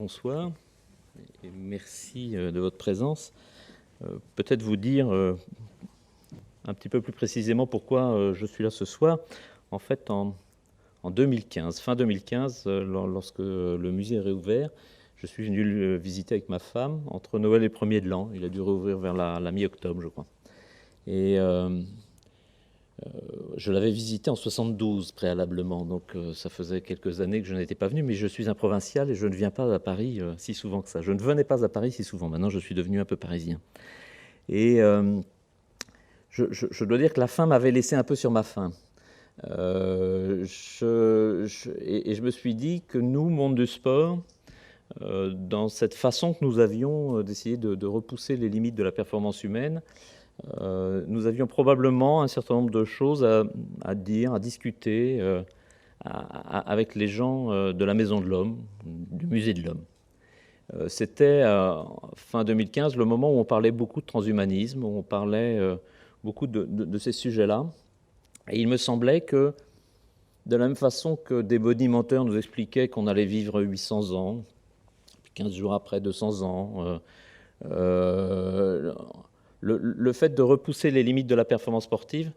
Bonsoir et merci de votre présence. Peut-être vous dire un petit peu plus précisément pourquoi je suis là ce soir. En fait, en 2015, fin 2015, lorsque le musée est réouvert, je suis venu le visiter avec ma femme entre Noël et 1er de l'an. Il a dû réouvrir vers la mi-octobre, je crois. Et je l'avais visité en 72 préalablement, donc ça faisait quelques années que je n'étais pas venu, mais je suis un provincial et je ne viens pas à Paris si souvent que ça. Je ne venais pas à Paris si souvent, maintenant je suis devenu un peu parisien. Et je dois dire que la faim m'avait laissé un peu sur ma faim. Et je me suis dit que nous, monde du sport, dans cette façon que nous avions d'essayer de repousser les limites de la performance humaine, nous avions probablement un certain nombre de choses à dire, à discuter avec les gens de la Maison de l'Homme, du Musée de l'Homme. C'était fin 2015 le moment où on parlait beaucoup de transhumanisme, où on parlait beaucoup de ces sujets-là. Et il me semblait que, de la même façon que des bonimenteurs nous expliquaient qu'on allait vivre 800 ans, puis 15 jours après 200 ans, le fait de repousser les limites de la performance sportive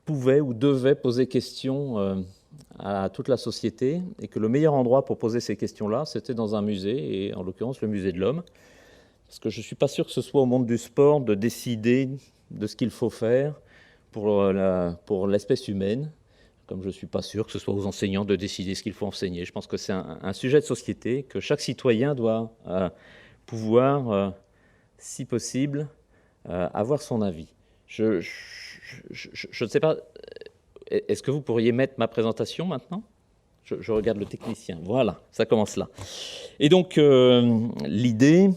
pouvait ou devait poser question à toute la société, et que le meilleur endroit pour poser ces questions-là, c'était dans un musée, et en l'occurrence le Musée de l'Homme, parce que je ne suis pas sûr que ce soit au monde du sport de décider de ce qu'il faut faire pour l'espèce humaine, comme je ne suis pas sûr que ce soit aux enseignants de décider ce qu'il faut enseigner. Je pense que c'est un sujet de société, que chaque citoyen doit pouvoir, si possible, avoir son avis. Je ne sais pas, est-ce que vous pourriez mettre ma présentation maintenant ? Je regarde le technicien. Voilà, ça commence là. Et donc, l'idée,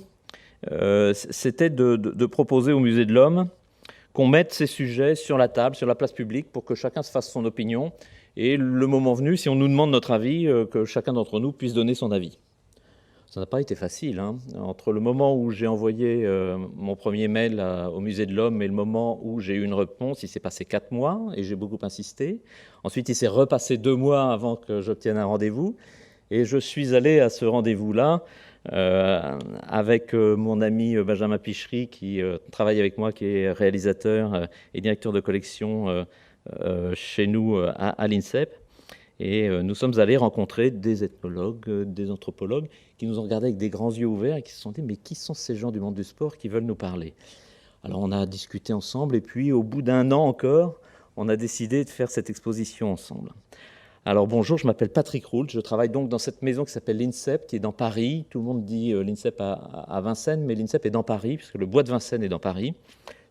c'était de proposer au Musée de l'Homme qu'on mette ces sujets sur la table, sur la place publique, pour que chacun se fasse son opinion. Et le moment venu, si on nous demande notre avis, que chacun d'entre nous puisse donner son avis. Ça n'a pas été facile, hein. Entre le moment où j'ai envoyé mon premier mail au Musée de l'Homme et le moment où j'ai eu une réponse, il s'est passé 4 mois et j'ai beaucoup insisté. Ensuite, il s'est repassé 2 mois avant que j'obtienne un rendez-vous. Et je suis allé à ce rendez-vous-là avec mon ami Benjamin Pichery, qui travaille avec moi, qui est réalisateur et directeur de collection chez nous à l'INSEP. Et nous sommes allés rencontrer des ethnologues, des anthropologues, qui nous ont regardés avec des grands yeux ouverts et qui se sont dit « Mais qui sont ces gens du monde du sport qui veulent nous parler ?» Alors on a discuté ensemble, et puis au bout d'un an encore, on a décidé de faire cette exposition ensemble. Alors bonjour, je m'appelle Patrick Roult, je travaille donc dans cette maison qui s'appelle l'INSEP, qui est dans Paris. Tout le monde dit l'INSEP à Vincennes, mais l'INSEP est dans Paris, puisque le bois de Vincennes est dans Paris.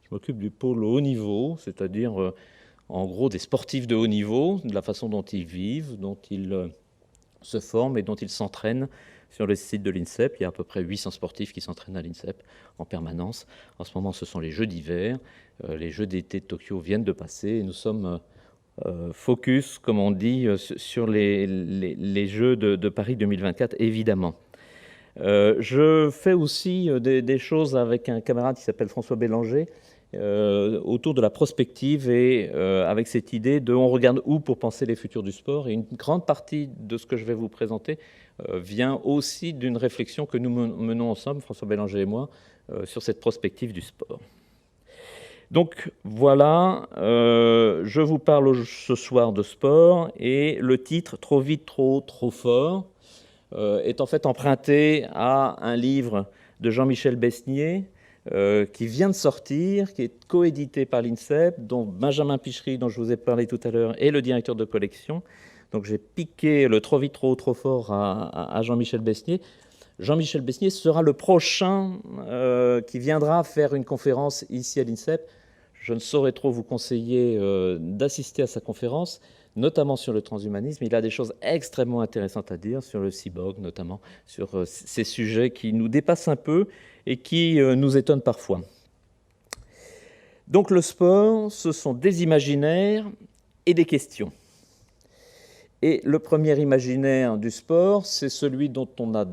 Je m'occupe du pôle haut niveau, c'est-à-dire en gros des sportifs de haut niveau, de la façon dont ils vivent, dont ils se forment et dont ils s'entraînent sur le site de l'INSEP. Il y a à peu près 800 sportifs qui s'entraînent à l'INSEP en permanence. En ce moment, ce sont les Jeux d'hiver. Les Jeux d'été de Tokyo viennent de passer et nous sommes focus, comme on dit, sur les Jeux de Paris 2024, évidemment. Je fais aussi des choses avec un camarade qui s'appelle François Bélanger, autour de la prospective et avec cette idée de on regarde où pour penser les futurs du sport. Et une grande partie de ce que je vais vous présenter vient aussi d'une réflexion que nous menons ensemble, François Bélanger et moi, sur cette prospective du sport. Donc voilà, je vous parle ce soir de sport, et le titre « Trop vite, trop haut, trop fort » est en fait emprunté à un livre de Jean-Michel Besnier, qui vient de sortir, qui est coédité par l'INSEP, dont Benjamin Pichery, dont je vous ai parlé tout à l'heure, est le directeur de collection. Donc j'ai piqué le « Trop vite, trop haut, trop fort » à Jean-Michel Besnier. Jean-Michel Besnier sera le prochain qui viendra faire une conférence ici à l'INSEP. Je ne saurais trop vous conseiller d'assister à sa conférence, notamment sur le transhumanisme. Il a des choses extrêmement intéressantes à dire sur le cyborg, notamment sur ces sujets qui nous dépassent un peu et qui nous étonnent parfois. Donc le sport, ce sont des imaginaires et des questions. Et le premier imaginaire du sport, c'est celui dont on a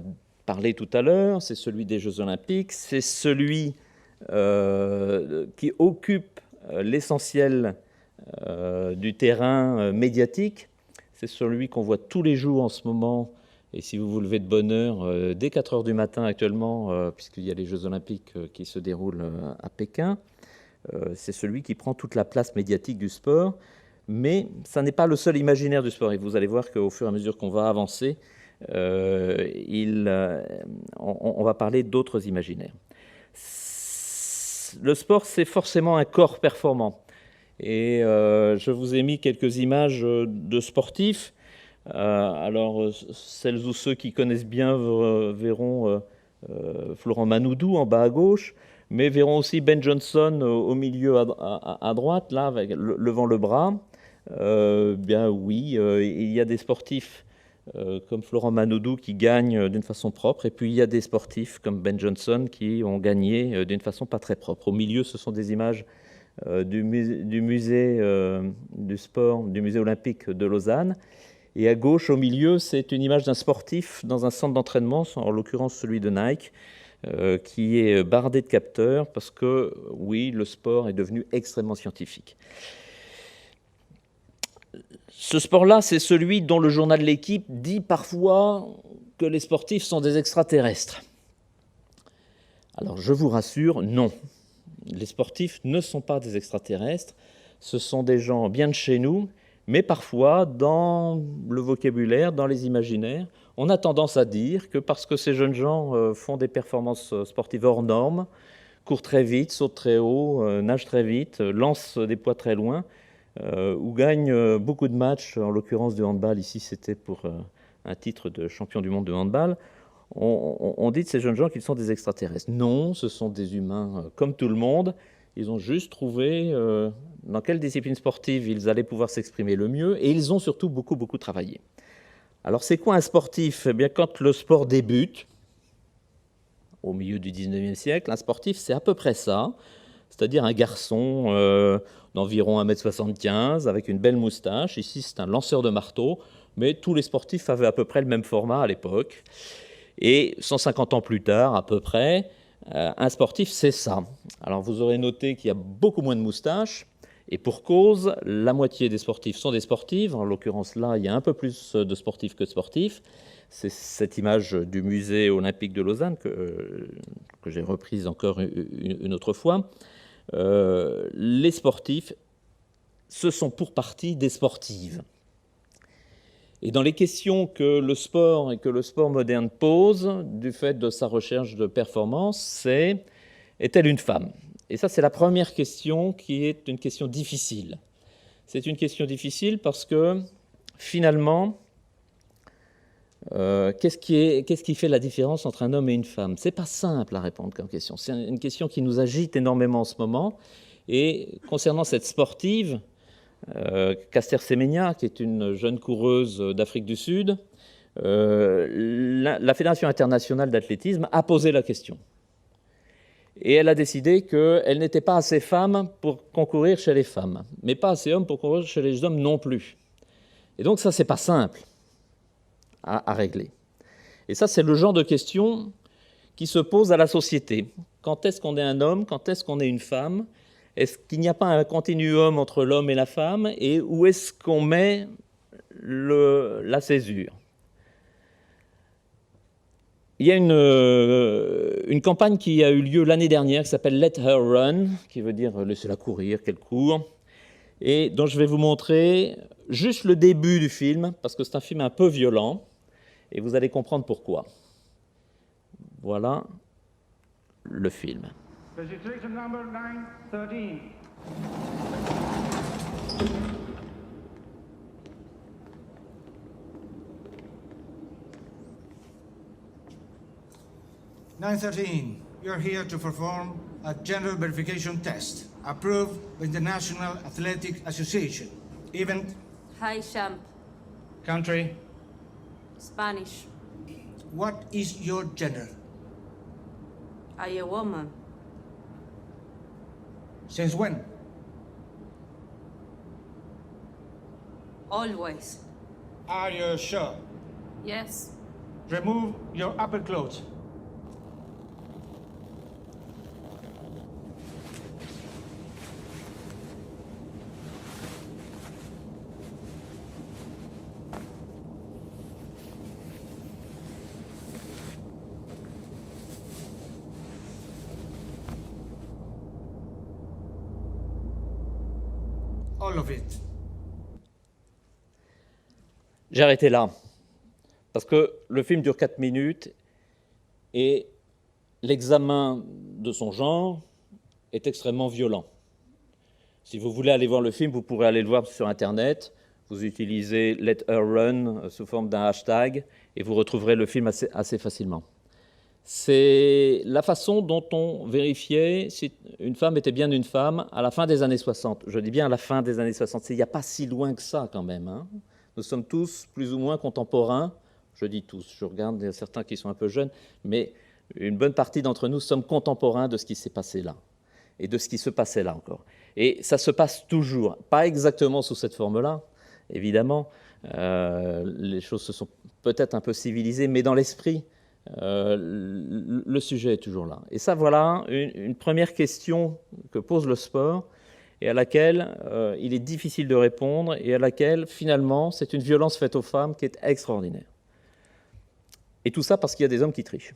parlé tout à l'heure, c'est celui des Jeux Olympiques, c'est celui qui occupe l'essentiel du terrain médiatique. C'est celui qu'on voit tous les jours en ce moment Et si vous vous levez de bonne heure, dès 4 heures du matin actuellement, puisqu'il y a les Jeux Olympiques qui se déroulent à Pékin, c'est celui qui prend toute la place médiatique du sport. Mais ça n'est pas le seul imaginaire du sport. Et vous allez voir qu'au fur et à mesure qu'on va avancer, on va parler d'autres imaginaires. Le sport, c'est forcément un corps performant. Et je vous ai mis quelques images de sportifs. Alors, celles ou ceux qui connaissent bien verront Florent Manoudou en bas à gauche, mais verront aussi Ben Johnson au milieu à droite, là, levant le bras. Bien oui, il y a des sportifs comme Florent Manoudou qui gagnent d'une façon propre, et puis il y a des sportifs comme Ben Johnson qui ont gagné d'une façon pas très propre. Au milieu, ce sont des images du musée du sport, du musée olympique de Lausanne. Et à gauche, au milieu, c'est une image d'un sportif dans un centre d'entraînement, en l'occurrence celui de Nike, qui est bardé de capteurs parce que, oui, le sport est devenu extrêmement scientifique. Ce sport-là, c'est celui dont le journal de l'équipe dit parfois que les sportifs sont des extraterrestres. Alors, je vous rassure, non. Les sportifs ne sont pas des extraterrestres. Ce sont des gens bien de chez nous, mais parfois, dans le vocabulaire, dans les imaginaires, on a tendance à dire que parce que ces jeunes gens font des performances sportives hors normes, courent très vite, sautent très haut, nagent très vite, lancent des poids très loin, ou gagnent beaucoup de matchs, en l'occurrence de handball, ici c'était pour un titre de champion du monde de handball, on dit de ces jeunes gens qu'ils sont des extraterrestres. Non, ce sont des humains comme tout le monde. Ils ont juste trouvé dans quelle discipline sportive ils allaient pouvoir s'exprimer le mieux, et ils ont surtout beaucoup travaillé. Alors c'est quoi un sportif ? Eh bien, quand le sport débute, au milieu du 19e siècle, un sportif c'est à peu près ça, c'est-à-dire un garçon d'environ 1m75 avec une belle moustache. Ici c'est un lanceur de marteau, mais tous les sportifs avaient à peu près le même format à l'époque. Et 150 ans plus tard, à peu près, un sportif, c'est ça. Alors, vous aurez noté qu'il y a beaucoup moins de moustaches, et pour cause, la moitié des sportifs sont des sportives. En l'occurrence, là, il y a un peu plus de sportifs que de sportifs. C'est cette image du musée olympique de Lausanne que j'ai reprise encore une autre fois. Les sportifs, ce sont pour partie des sportives. Et dans les questions que le sport et que le sport moderne pose, du fait de sa recherche de performance, c'est « est-elle une femme ?» Et ça, c'est la première question qui est une question difficile. C'est une question difficile parce que, finalement, qu'est-ce qui fait la différence entre un homme et une femme ? C'est pas simple à répondre comme question. C'est une question qui nous agite énormément en ce moment. Et concernant cette sportive, Caster Semenya, qui est une jeune coureuse d'Afrique du Sud, la Fédération internationale d'athlétisme a posé la question. Et elle a décidé qu'elle n'était pas assez femme pour concourir chez les femmes, mais pas assez homme pour concourir chez les hommes non plus. Et donc ça, c'est pas simple à régler. Et ça, c'est le genre de question qui se pose à la société. Quand est-ce qu'on est un homme ? Quand est-ce qu'on est une femme ? Est-ce qu'il n'y a pas un continuum entre l'homme et la femme ? Et où est-ce qu'on met la césure ? Il y a une campagne qui a eu lieu l'année dernière qui s'appelle « Let her run », qui veut dire « laissez-la courir, qu'elle court », et dont je vais vous montrer juste le début du film, parce que c'est un film un peu violent, et vous allez comprendre pourquoi. Voilà le film. Registration number 913. 913, you're here to perform a general verification test approved by the National Athletic Association. Event? High jump, Country? Spanish. What is your gender? I a woman. Since when? Always. Are you sure? Yes. Remove your upper clothes. all of it. J'ai arrêté là, parce que le film dure 4 minutes et l'examen de son genre est extrêmement violent. Si vous voulez aller voir le film, vous pourrez aller le voir sur Internet. Vous utilisez Let Her Run sous forme d'un hashtag et vous retrouverez le film assez facilement. C'est la façon dont on vérifiait si une femme était bien une femme à la fin des années 60. Je dis bien à la fin des années 60. Il n'y a pas si loin que ça quand même, hein. Nous sommes tous plus ou moins contemporains. Je dis tous, je regarde, il y a certains qui sont un peu jeunes, mais une bonne partie d'entre nous sommes contemporains de ce qui s'est passé là et de ce qui se passait là encore. Et ça se passe toujours, pas exactement sous cette forme-là, évidemment. Les choses se sont peut-être un peu civilisées, mais dans l'esprit, le sujet est toujours là. Et ça, voilà une première question que pose le sport et à laquelle il est difficile de répondre et à laquelle, finalement, c'est une violence faite aux femmes qui est extraordinaire. Et tout ça parce qu'il y a des hommes qui trichent.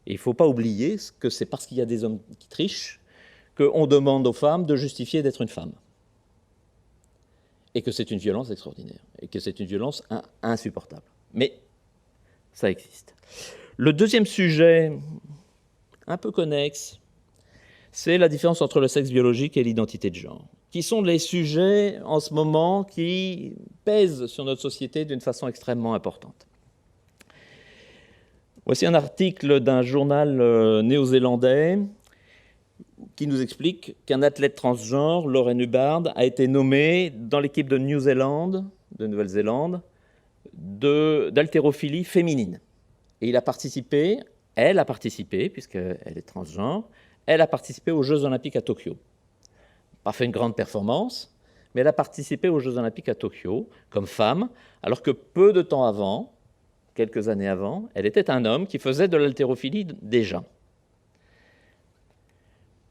Et il ne faut pas oublier que c'est parce qu'il y a des hommes qui trichent qu'on demande aux femmes de justifier d'être une femme. Et que c'est une violence extraordinaire. Et que c'est une violence insupportable. Mais ça existe. Le deuxième sujet, un peu connexe, c'est la différence entre le sexe biologique et l'identité de genre, qui sont les sujets en ce moment qui pèsent sur notre société d'une façon extrêmement importante. Voici un article d'un journal néo-zélandais qui nous explique qu'un athlète transgenre, Lauren Hubbard, a été nommé dans l'équipe de Nouvelle-Zélande, d'haltérophilie féminine. Et elle a participé, puisqu'elle est transgenre, elle a participé aux Jeux Olympiques à Tokyo. Pas fait une grande performance, mais elle a participé aux Jeux Olympiques à Tokyo comme femme, alors que peu de temps avant, quelques années avant, elle était un homme qui faisait de l'haltérophilie déjà.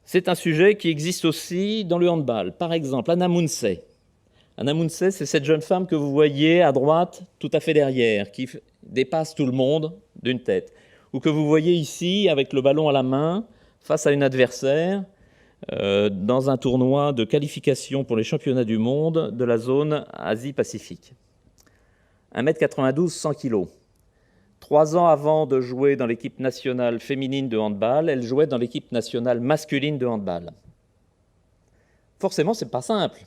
C'est un sujet qui existe aussi dans le handball. Par exemple, Anna Munce. Anna Munce, c'est cette jeune femme que vous voyez à droite, tout à fait derrière, qui dépasse tout le monde d'une tête. Ou que vous voyez ici, avec le ballon à la main, face à une adversaire, dans un tournoi de qualification pour les championnats du monde de la zone Asie-Pacifique. 1m92, 100 kg. 3 ans avant de jouer dans l'équipe nationale féminine de handball, elle jouait dans l'équipe nationale masculine de handball. Forcément, ce n'est pas simple.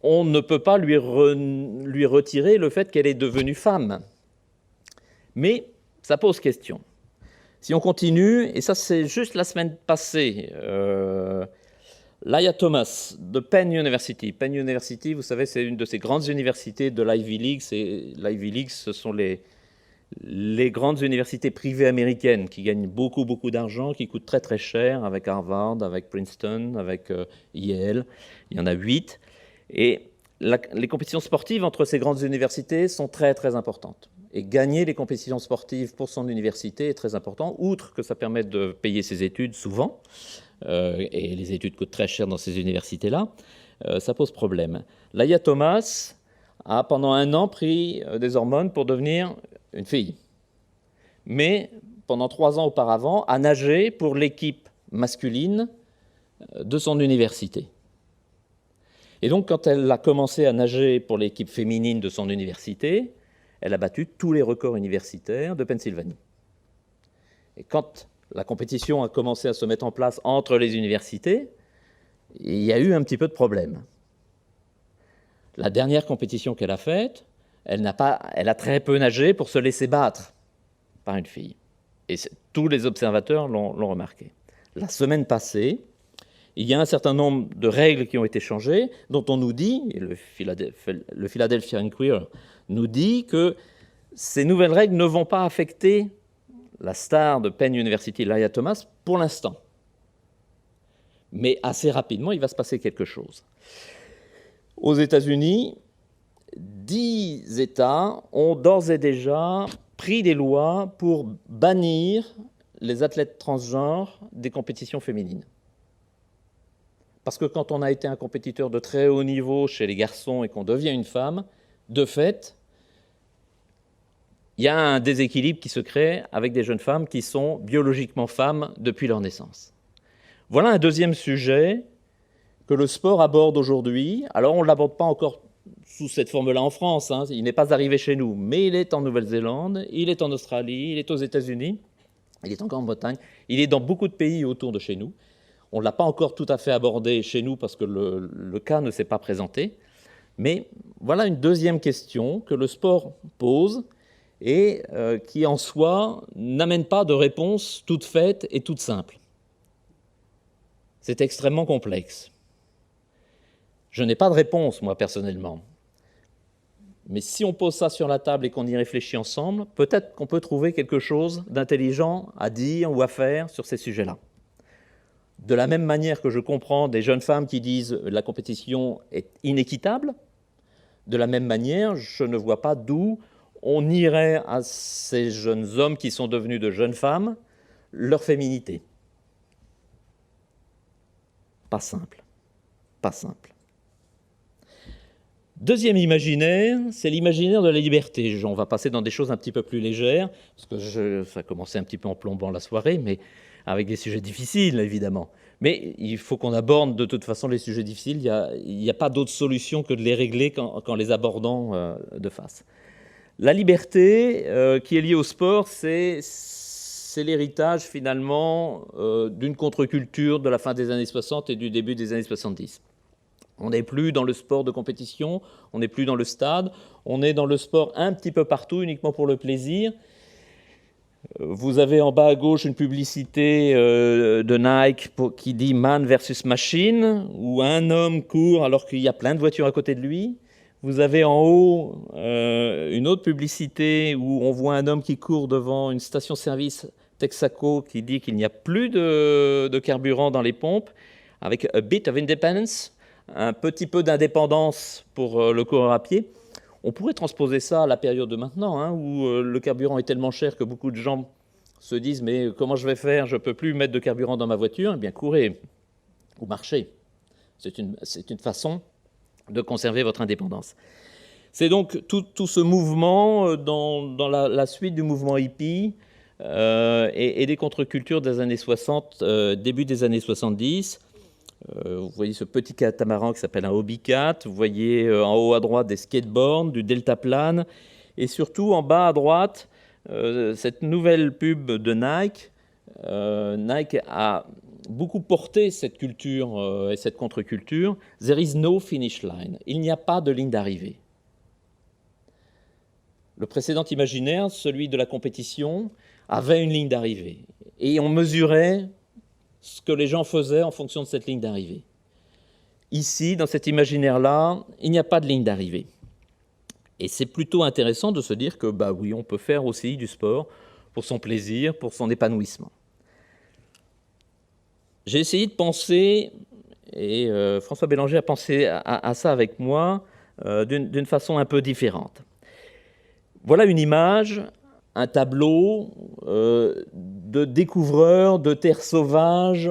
On ne peut pas lui retirer le fait qu'elle est devenue femme. Mais ça pose question. Si on continue, et ça c'est juste la semaine passée, Laia Thomas de Penn University. Penn University, vous savez, c'est une de ces grandes universités de l'Ivy League. L'Ivy League, ce sont les grandes universités privées américaines qui gagnent beaucoup d'argent, qui coûtent très très cher, avec Harvard, avec Princeton, avec Yale. Il y en a 8. Et les compétitions sportives entre ces grandes universités sont très très importantes. Et gagner les compétitions sportives pour son université est très important, outre que ça permet de payer ses études souvent, et les études coûtent très cher dans ces universités-là, ça pose problème. Laia Thomas a pendant 1 an pris des hormones pour devenir une fille. Mais pendant 3 ans auparavant, a nagé pour l'équipe masculine de son université. Et donc, quand elle a commencé à nager pour l'équipe féminine de son université, elle a battu tous les records universitaires de Pennsylvanie. Et quand la compétition a commencé à se mettre en place entre les universités, il y a eu un petit peu de problème. La dernière compétition qu'elle a faite, elle a très peu nagé pour se laisser battre par une fille. Et tous les observateurs l'ont remarqué. La semaine passée, il y a un certain nombre de règles qui ont été changées, dont on nous dit, et le Philadelphia Inquirer nous dit que ces nouvelles règles ne vont pas affecter la star de Penn University, Laia Thomas, pour l'instant. Mais assez rapidement, il va se passer quelque chose. Aux États-Unis, 10 États ont d'ores et déjà pris des lois pour bannir les athlètes transgenres des compétitions féminines. Parce que quand on a été un compétiteur de très haut niveau chez les garçons et qu'on devient une femme, de fait, il y a un déséquilibre qui se crée avec des jeunes femmes qui sont biologiquement femmes depuis leur naissance. Voilà un deuxième sujet que le sport aborde aujourd'hui. Alors, on ne l'aborde pas encore sous cette forme-là en France, hein. Il n'est pas arrivé chez nous, mais il est en Nouvelle-Zélande, il est en Australie, il est aux États-Unis, il est encore en Bretagne, il est dans beaucoup de pays autour de chez nous. On ne l'a pas encore tout à fait abordé chez nous parce que le cas ne s'est pas présenté. Mais voilà une deuxième question que le sport pose et qui, en soi, n'amène pas de réponse toute faite et toute simple. C'est extrêmement complexe. Je n'ai pas de réponse, moi, personnellement. Mais si on pose ça sur la table et qu'on y réfléchit ensemble, peut-être qu'on peut trouver quelque chose d'intelligent à dire ou à faire sur ces sujets-là. De la même manière que je comprends des jeunes femmes qui disent « la compétition est inéquitable », de la même manière, je ne vois pas d'où on irait à ces jeunes hommes qui sont devenus de jeunes femmes leur féminité. Pas simple. Pas simple. Deuxième imaginaire, c'est l'imaginaire de la liberté. On va passer dans des choses un petit peu plus légères, parce que ça a commencé un petit peu en plombant la soirée, mais avec des sujets difficiles, évidemment. Mais il faut qu'on aborde de toute façon les sujets difficiles. Il n'y a pas d'autre solution que de les régler qu'en les abordant de face. La liberté qui est liée au sport, c'est l'héritage finalement d'une contre-culture de la fin des années 60 et du début des années 70. On n'est plus dans le sport de compétition, on n'est plus dans le stade, on est dans le sport un petit peu partout, uniquement pour le plaisir. Vous avez en bas à gauche une publicité de Nike qui dit « Man versus Machine », où un homme court alors qu'il y a plein de voitures à côté de lui. Vous avez en haut une autre publicité où on voit un homme qui court devant une station-service Texaco qui dit qu'il n'y a plus de carburant dans les pompes, avec « a bit of independence », un petit peu d'indépendance pour le coureur à pied. On pourrait transposer ça à la période de maintenant, hein, où le carburant est tellement cher que beaucoup de gens se disent « mais comment je vais faire? Je ne peux plus mettre de carburant dans ma voiture. » Eh bien, courez ou marchez. C'est une façon de conserver votre indépendance. C'est donc tout ce mouvement dans la suite du mouvement hippie et des contre-cultures des années 60, début des années 70. Vous voyez ce petit catamaran qui s'appelle un Hobbycat, vous voyez en haut à droite des skateboards, du deltaplane, et surtout en bas à droite, cette nouvelle pub de Nike. Nike a beaucoup porté cette culture et cette contre-culture. « There is no finish line ». Il n'y a pas de ligne d'arrivée. Le précédent imaginaire, celui de la compétition, avait une ligne d'arrivée. Et on mesurait ce que les gens faisaient en fonction de cette ligne d'arrivée. Ici, dans cet imaginaire-là, il n'y a pas de ligne d'arrivée. Et c'est plutôt intéressant de se dire que, bah oui, on peut faire aussi du sport pour son plaisir, pour son épanouissement. J'ai essayé de penser, et François Bélanger a pensé à ça avec moi, d'une façon un peu différente. Voilà une image, un tableau de découvreurs de terres sauvages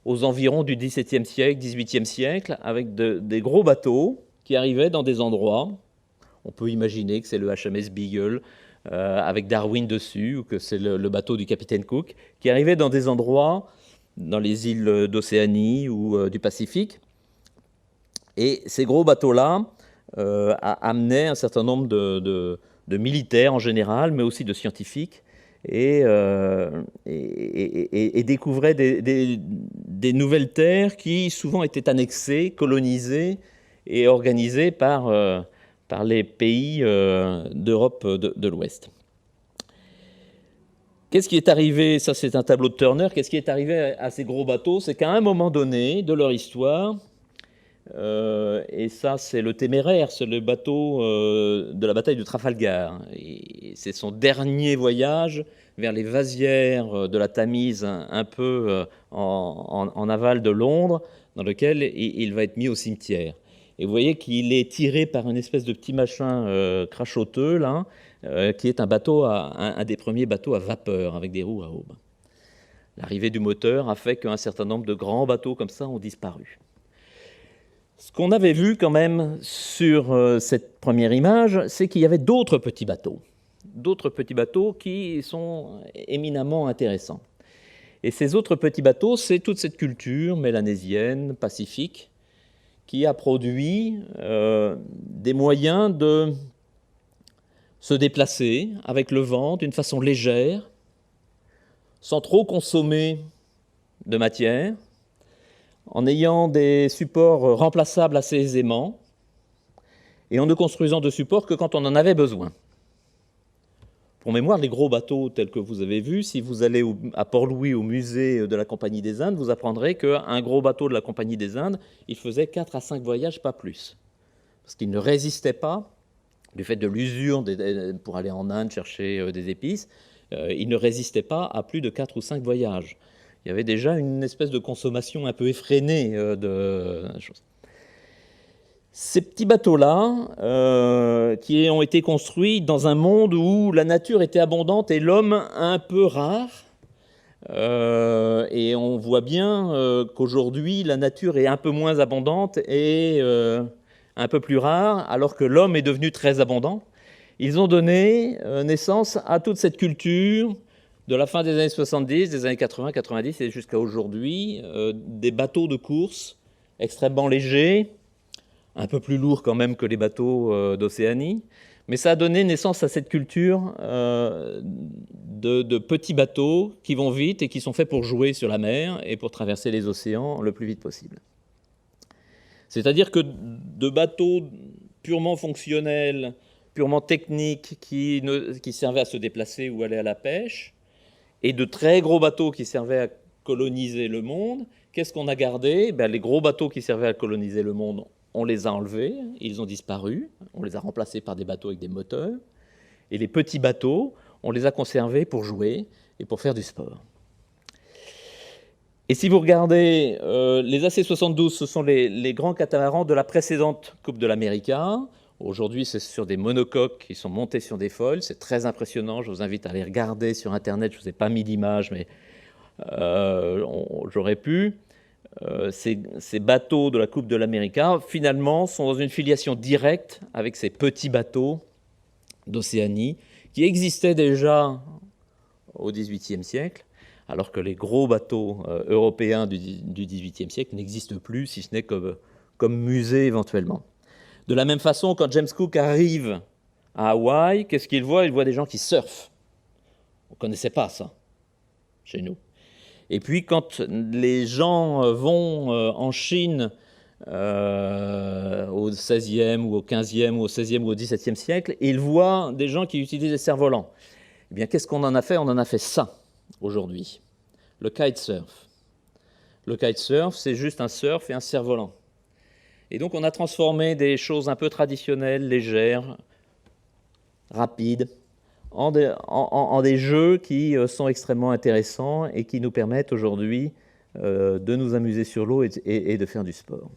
aux environs du XVIIe siècle, XVIIIe siècle, avec des gros bateaux qui arrivaient dans des endroits. On peut imaginer que c'est le HMS Beagle avec Darwin dessus, ou que c'est le bateau du capitaine Cook, qui arrivait dans des endroits, dans les îles d'Océanie ou du Pacifique. Et ces gros bateaux-là amenaient un certain nombre de militaires en général, mais aussi de scientifiques, et découvraient des nouvelles terres qui souvent étaient annexées, colonisées et organisées par les pays d'Europe de l'Ouest. Qu'est-ce qui est arrivé? Ça, c'est un tableau de Turner. Qu'est-ce qui est arrivé à ces gros bateaux? C'est qu'à un moment donné de leur histoire, et ça, c'est le Téméraire, c'est le bateau de la bataille de Trafalgar. Et c'est son dernier voyage vers les vasières de la Tamise, un peu en aval de Londres, dans lequel il va être mis au cimetière. Et vous voyez qu'il est tiré par une espèce de petit machin crachoteux, là, qui est un des premiers bateaux à vapeur, avec des roues à aubes. L'arrivée du moteur a fait qu'un certain nombre de grands bateaux comme ça ont disparu. Ce qu'on avait vu quand même sur cette première image, c'est qu'il y avait d'autres petits bateaux qui sont éminemment intéressants. Et ces autres petits bateaux, c'est toute cette culture mélanésienne, pacifique, qui a produit des moyens de se déplacer avec le vent d'une façon légère, sans trop consommer de matière, en ayant des supports remplaçables assez aisément, et en ne construisant de supports que quand on en avait besoin. Pour mémoire, les gros bateaux tels que vous avez vus, si vous allez à Port-Louis au musée de la Compagnie des Indes, vous apprendrez qu'un gros bateau de la Compagnie des Indes, il faisait 4 à 5 voyages, pas plus. Parce qu'il ne résistait pas, du fait de l'usure pour aller en Inde chercher des épices, il ne résistait pas à plus de 4 ou 5 voyages. Il y avait déjà une espèce de consommation un peu effrénée de choses. Ces petits bateaux-là, qui ont été construits dans un monde où la nature était abondante et l'homme un peu rare, et on voit bien qu'aujourd'hui, la nature est un peu moins abondante et un peu plus rare, alors que l'homme est devenu très abondant. Ils ont donné naissance à toute cette culture de la fin des années 70, des années 80, 90 et jusqu'à aujourd'hui, des bateaux de course extrêmement légers, un peu plus lourd quand même que les bateaux d'Océanie, mais ça a donné naissance à cette culture de petits bateaux qui vont vite et qui sont faits pour jouer sur la mer et pour traverser les océans le plus vite possible. C'est-à-dire que de bateaux purement fonctionnels, purement techniques, qui servaient à se déplacer ou aller à la pêche, et de très gros bateaux qui servaient à coloniser le monde, qu'est-ce qu'on a gardé ? Les gros bateaux qui servaient à coloniser le monde, on les a enlevés, ils ont disparu, on les a remplacés par des bateaux avec des moteurs, et les petits bateaux, on les a conservés pour jouer et pour faire du sport. Et si vous regardez, les AC-72, ce sont les grands catamarans de la précédente Coupe de l'América. Aujourd'hui, c'est sur des monocoques qui sont montés sur des foils. C'est très impressionnant, je vous invite à aller regarder sur Internet. Je ne vous ai pas mis d'image, mais j'aurais pu. Ces bateaux de la Coupe de l'América, finalement, sont dans une filiation directe avec ces petits bateaux d'Océanie qui existaient déjà au XVIIIe siècle, alors que les gros bateaux européens du XVIIIe siècle n'existent plus, si ce n'est comme musée éventuellement. De la même façon, quand James Cook arrive à Hawaï, qu'est-ce qu'il voit ? Il voit des gens qui surfent. On ne connaissait pas ça chez nous. Et puis, quand les gens vont en Chine au XVIe ou au XVe ou au XVIe ou au XVIIe siècle, ils voient des gens qui utilisent des cerfs-volants. Eh bien, qu'est-ce qu'on en a fait ? On en a fait ça aujourd'hui, le kitesurf. Le kitesurf, c'est juste un surf et un cerf-volant. Et donc, on a transformé des choses un peu traditionnelles, légères, rapides, en des jeux qui sont extrêmement intéressants et qui nous permettent aujourd'hui de nous amuser sur l'eau et de faire du sport.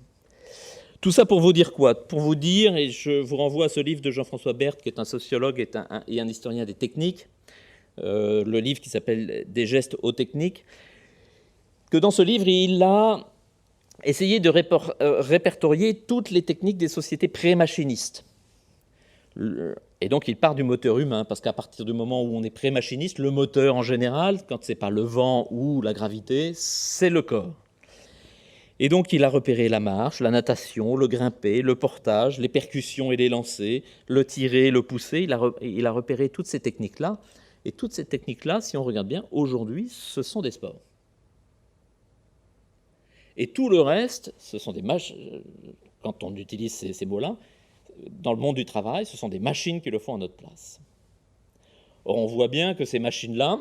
Tout ça pour vous dire quoi ? Pour vous dire, et je vous renvoie à ce livre de Jean-François Berthe, qui est un sociologue et un historien des techniques, le livre qui s'appelle « Des gestes aux techniques », que dans ce livre, il a essayé de répertorier toutes les techniques des sociétés pré-machinistes. Et donc, il part du moteur humain, parce qu'à partir du moment où on est pré-machiniste, le moteur, en général, quand ce n'est pas le vent ou la gravité, c'est le corps. Et donc, il a repéré la marche, la natation, le grimper, le portage, les percussions et les lancers, le tirer, le pousser. Il a repéré toutes ces techniques-là. Et toutes ces techniques-là, si on regarde bien, aujourd'hui, ce sont des sports. Et tout le reste, ce sont des machines, quand on utilise ces mots-là, dans le monde du travail, ce sont des machines qui le font à notre place. Or, on voit bien que ces machines-là,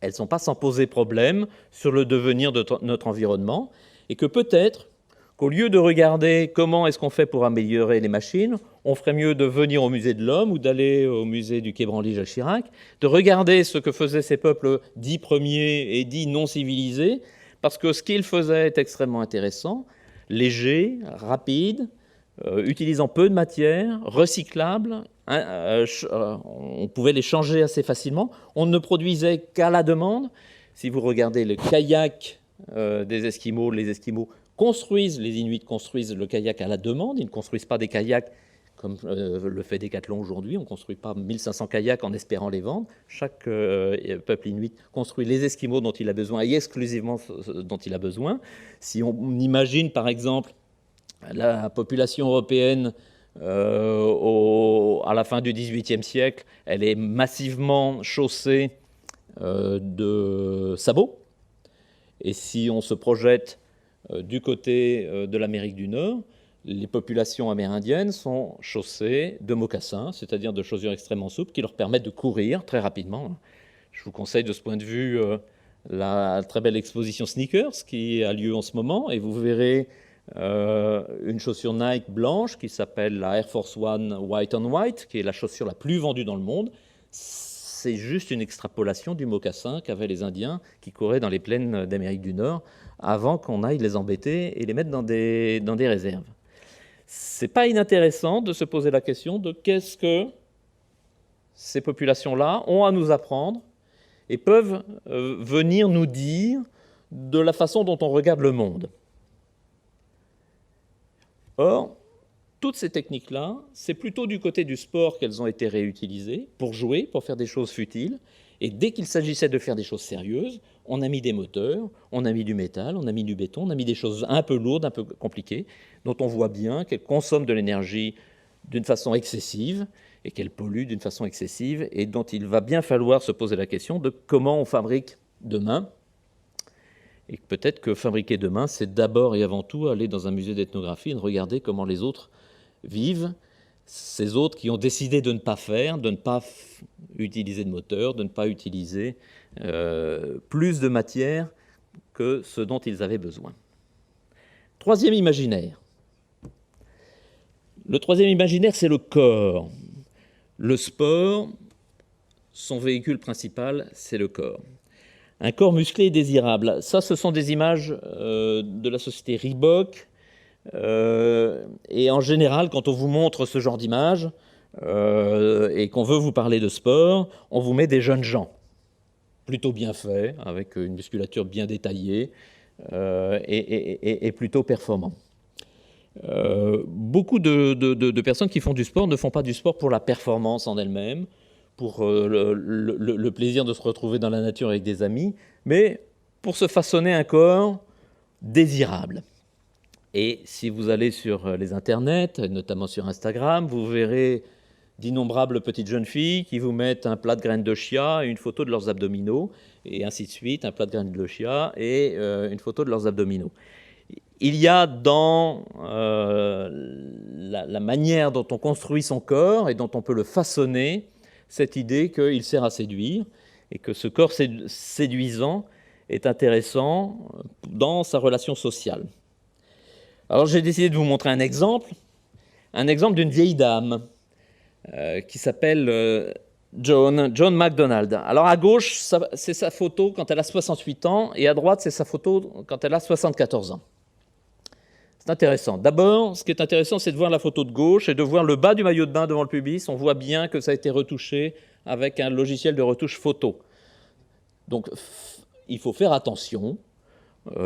elles ne sont pas sans poser problème sur le devenir de notre environnement, et que peut-être qu'au lieu de regarder comment est-ce qu'on fait pour améliorer les machines, on ferait mieux de venir au musée de l'homme ou d'aller au musée du quai Branly-Jacques Chirac, de regarder ce que faisaient ces peuples dits premiers et dits non civilisés, parce que ce qu'ils faisaient est extrêmement intéressant, léger, rapide, utilisant peu de matière, recyclable, on pouvait les changer assez facilement, on ne produisait qu'à la demande. Si vous regardez le kayak des Esquimaux, les Esquimaux construisent, les Inuits construisent le kayak à la demande, ils ne construisent pas des kayaks comme le fait Decathlon aujourd'hui. On ne construit pas 1500 kayaks en espérant les vendre. Chaque peuple inuit construit les Esquimaux dont il a besoin et exclusivement dont il a besoin. Si on imagine par exemple la population européenne à la fin du XVIIIe siècle, elle est massivement chaussée de sabots. Et si on se projette du côté de l'Amérique du Nord, les populations amérindiennes sont chaussées de mocassins, c'est-à-dire de chaussures extrêmement souples qui leur permettent de courir très rapidement. Je vous conseille de ce point de vue la très belle exposition Sneakers qui a lieu en ce moment, et vous verrez une chaussure Nike blanche qui s'appelle la Air Force One White on White, qui est la chaussure la plus vendue dans le monde. C'est juste une extrapolation du mocassin qu'avaient les Indiens qui couraient dans les plaines d'Amérique du Nord avant qu'on aille les embêter et les mettre dans des réserves. C'est pas inintéressant de se poser la question de qu'est-ce que ces populations-là ont à nous apprendre et peuvent venir nous dire de la façon dont on regarde le monde. Or, toutes ces techniques-là, c'est plutôt du côté du sport qu'elles ont été réutilisées pour jouer, pour faire des choses futiles. Et dès qu'il s'agissait de faire des choses sérieuses, on a mis des moteurs, on a mis du métal, on a mis du béton, on a mis des choses un peu lourdes, un peu compliquées, dont on voit bien qu'elles consomment de l'énergie d'une façon excessive et qu'elles polluent d'une façon excessive et dont il va bien falloir se poser la question de comment on fabrique demain. Et peut-être que fabriquer demain, c'est d'abord et avant tout aller dans un musée d'ethnographie et de regarder comment les autres vivent, ces autres qui ont décidé de ne pas faire, de ne pas utiliser de moteur, de ne pas utiliser plus de matière que ce dont ils avaient besoin. Troisième imaginaire. Le troisième imaginaire, c'est le corps. Le sport, son véhicule principal, c'est le corps. Un corps musclé et désirable. Ça, ce sont des images de la société Reebok. Et en général, quand on vous montre ce genre d'images et qu'on veut vous parler de sport, on vous met des jeunes gens, plutôt bien faits, avec une musculature bien détaillée et plutôt performants. Beaucoup de personnes qui font du sport ne font pas du sport pour la performance en elle-même, pour le plaisir de se retrouver dans la nature avec des amis, mais pour se façonner un corps désirable. Et si vous allez sur les internets, notamment sur Instagram, vous verrez d'innombrables petites jeunes filles qui vous mettent un plat de graines de chia et une photo de leurs abdominaux, et ainsi de suite, un plat de graines de chia et une photo de leurs abdominaux. Il y a dans la manière dont on construit son corps et dont on peut le façonner, cette idée qu'il sert à séduire et que ce corps séduisant est intéressant dans sa relation sociale. Alors j'ai décidé de vous montrer un exemple d'une vieille dame qui s'appelle Joan MacDonald. Alors à gauche, c'est sa photo quand elle a 68 ans, et à droite, c'est sa photo quand elle a 74 ans. C'est intéressant. D'abord, ce qui est intéressant, c'est de voir la photo de gauche et de voir le bas du maillot de bain devant le pubis. On voit bien que ça a été retouché avec un logiciel de retouche photo. Donc, il faut faire attention.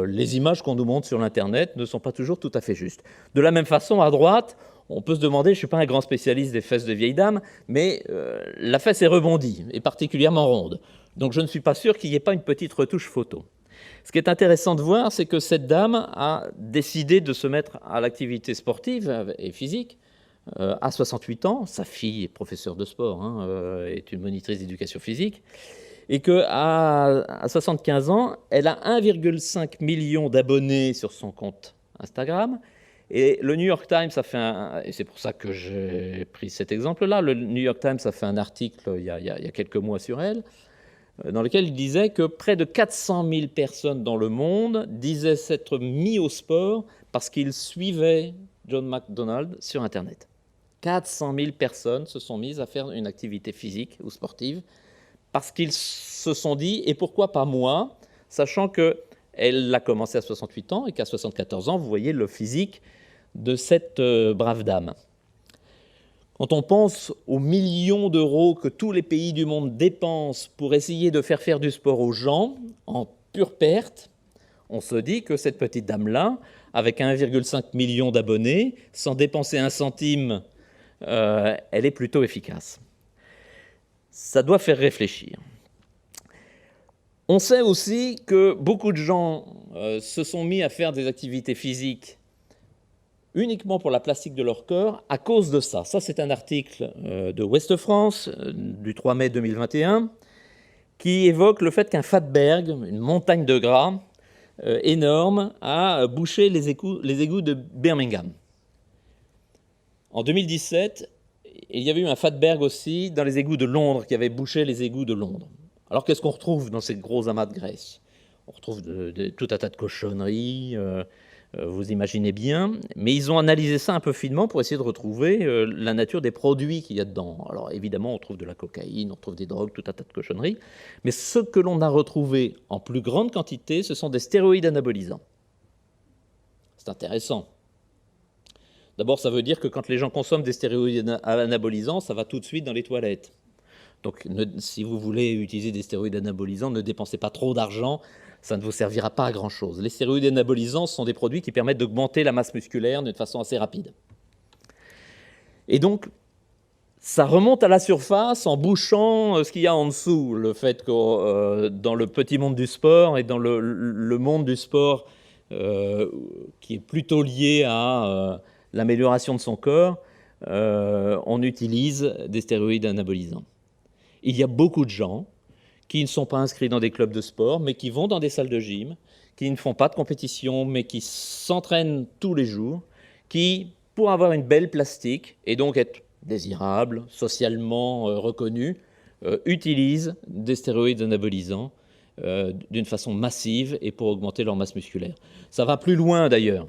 Les images qu'on nous montre sur l'Internet ne sont pas toujours tout à fait justes. De la même façon, à droite, on peut se demander, je ne suis pas un grand spécialiste des fesses de vieilles dames, mais la fesse est rebondie, et particulièrement ronde. Donc je ne suis pas sûr qu'il n'y ait pas une petite retouche photo. Ce qui est intéressant de voir, c'est que cette dame a décidé de se mettre à l'activité sportive et physique à 68 ans. Sa fille est professeure de sport, est une monitrice d'éducation physique, et qu'à 75 ans, elle a 1,5 million d'abonnés sur son compte Instagram. Et le New York Times a fait et c'est pour ça que j'ai pris cet exemple-là, le New York Times a fait un article il y a quelques mois sur elle, dans lequel il disait que près de 400 000 personnes dans le monde disaient s'être mis au sport parce qu'ils suivaient Joan MacDonald sur Internet. 400 000 personnes se sont mises à faire une activité physique ou sportive parce qu'ils se sont dit « et pourquoi pas moi ?» sachant qu'elle a commencé à 68 ans et qu'à 74 ans, vous voyez le physique de cette brave dame. Quand on pense aux millions d'euros que tous les pays du monde dépensent pour essayer de faire du sport aux gens, en pure perte, on se dit que cette petite dame-là, avec 1,5 million d'abonnés, sans dépenser un centime elle est plutôt efficace. Ça doit faire réfléchir. On sait aussi que beaucoup de gens se sont mis à faire des activités physiques uniquement pour la plastique de leur corps à cause de ça. Ça, c'est un article de Ouest France du 3 mai 2021 qui évoque le fait qu'un fatberg, une montagne de gras énorme, a bouché les égouts de Birmingham. En 2017, il y avait eu un fatberg aussi dans les égouts de Londres qui avait bouché les égouts de Londres. Alors qu'est-ce qu'on retrouve dans ces gros amas de graisse? On retrouve tout un tas de cochonneries, vous imaginez bien, mais ils ont analysé ça un peu finement pour essayer de retrouver la nature des produits qu'il y a dedans. Alors évidemment, on trouve de la cocaïne, on trouve des drogues, tout un tas de cochonneries, mais ce que l'on a retrouvé en plus grande quantité, ce sont des stéroïdes anabolisants. C'est intéressant. D'abord, ça veut dire que quand les gens consomment des stéroïdes anabolisants, ça va tout de suite dans les toilettes. Donc, si vous voulez utiliser des stéroïdes anabolisants, ne dépensez pas trop d'argent, ça ne vous servira pas à grand-chose. Les stéroïdes anabolisants sont des produits qui permettent d'augmenter la masse musculaire d'une façon assez rapide. Et donc, ça remonte à la surface en bouchant ce qu'il y a en dessous. Le fait que dans le petit monde du sport et dans le monde du sport qui est plutôt lié à l'amélioration de son corps, on utilise des stéroïdes anabolisants. Il y a beaucoup de gens qui ne sont pas inscrits dans des clubs de sport, mais qui vont dans des salles de gym, qui ne font pas de compétition, mais qui s'entraînent tous les jours, qui, pour avoir une belle plastique, et donc être désirable, socialement reconnu, utilisent des stéroïdes anabolisants d'une façon massive et pour augmenter leur masse musculaire. Ça va plus loin d'ailleurs.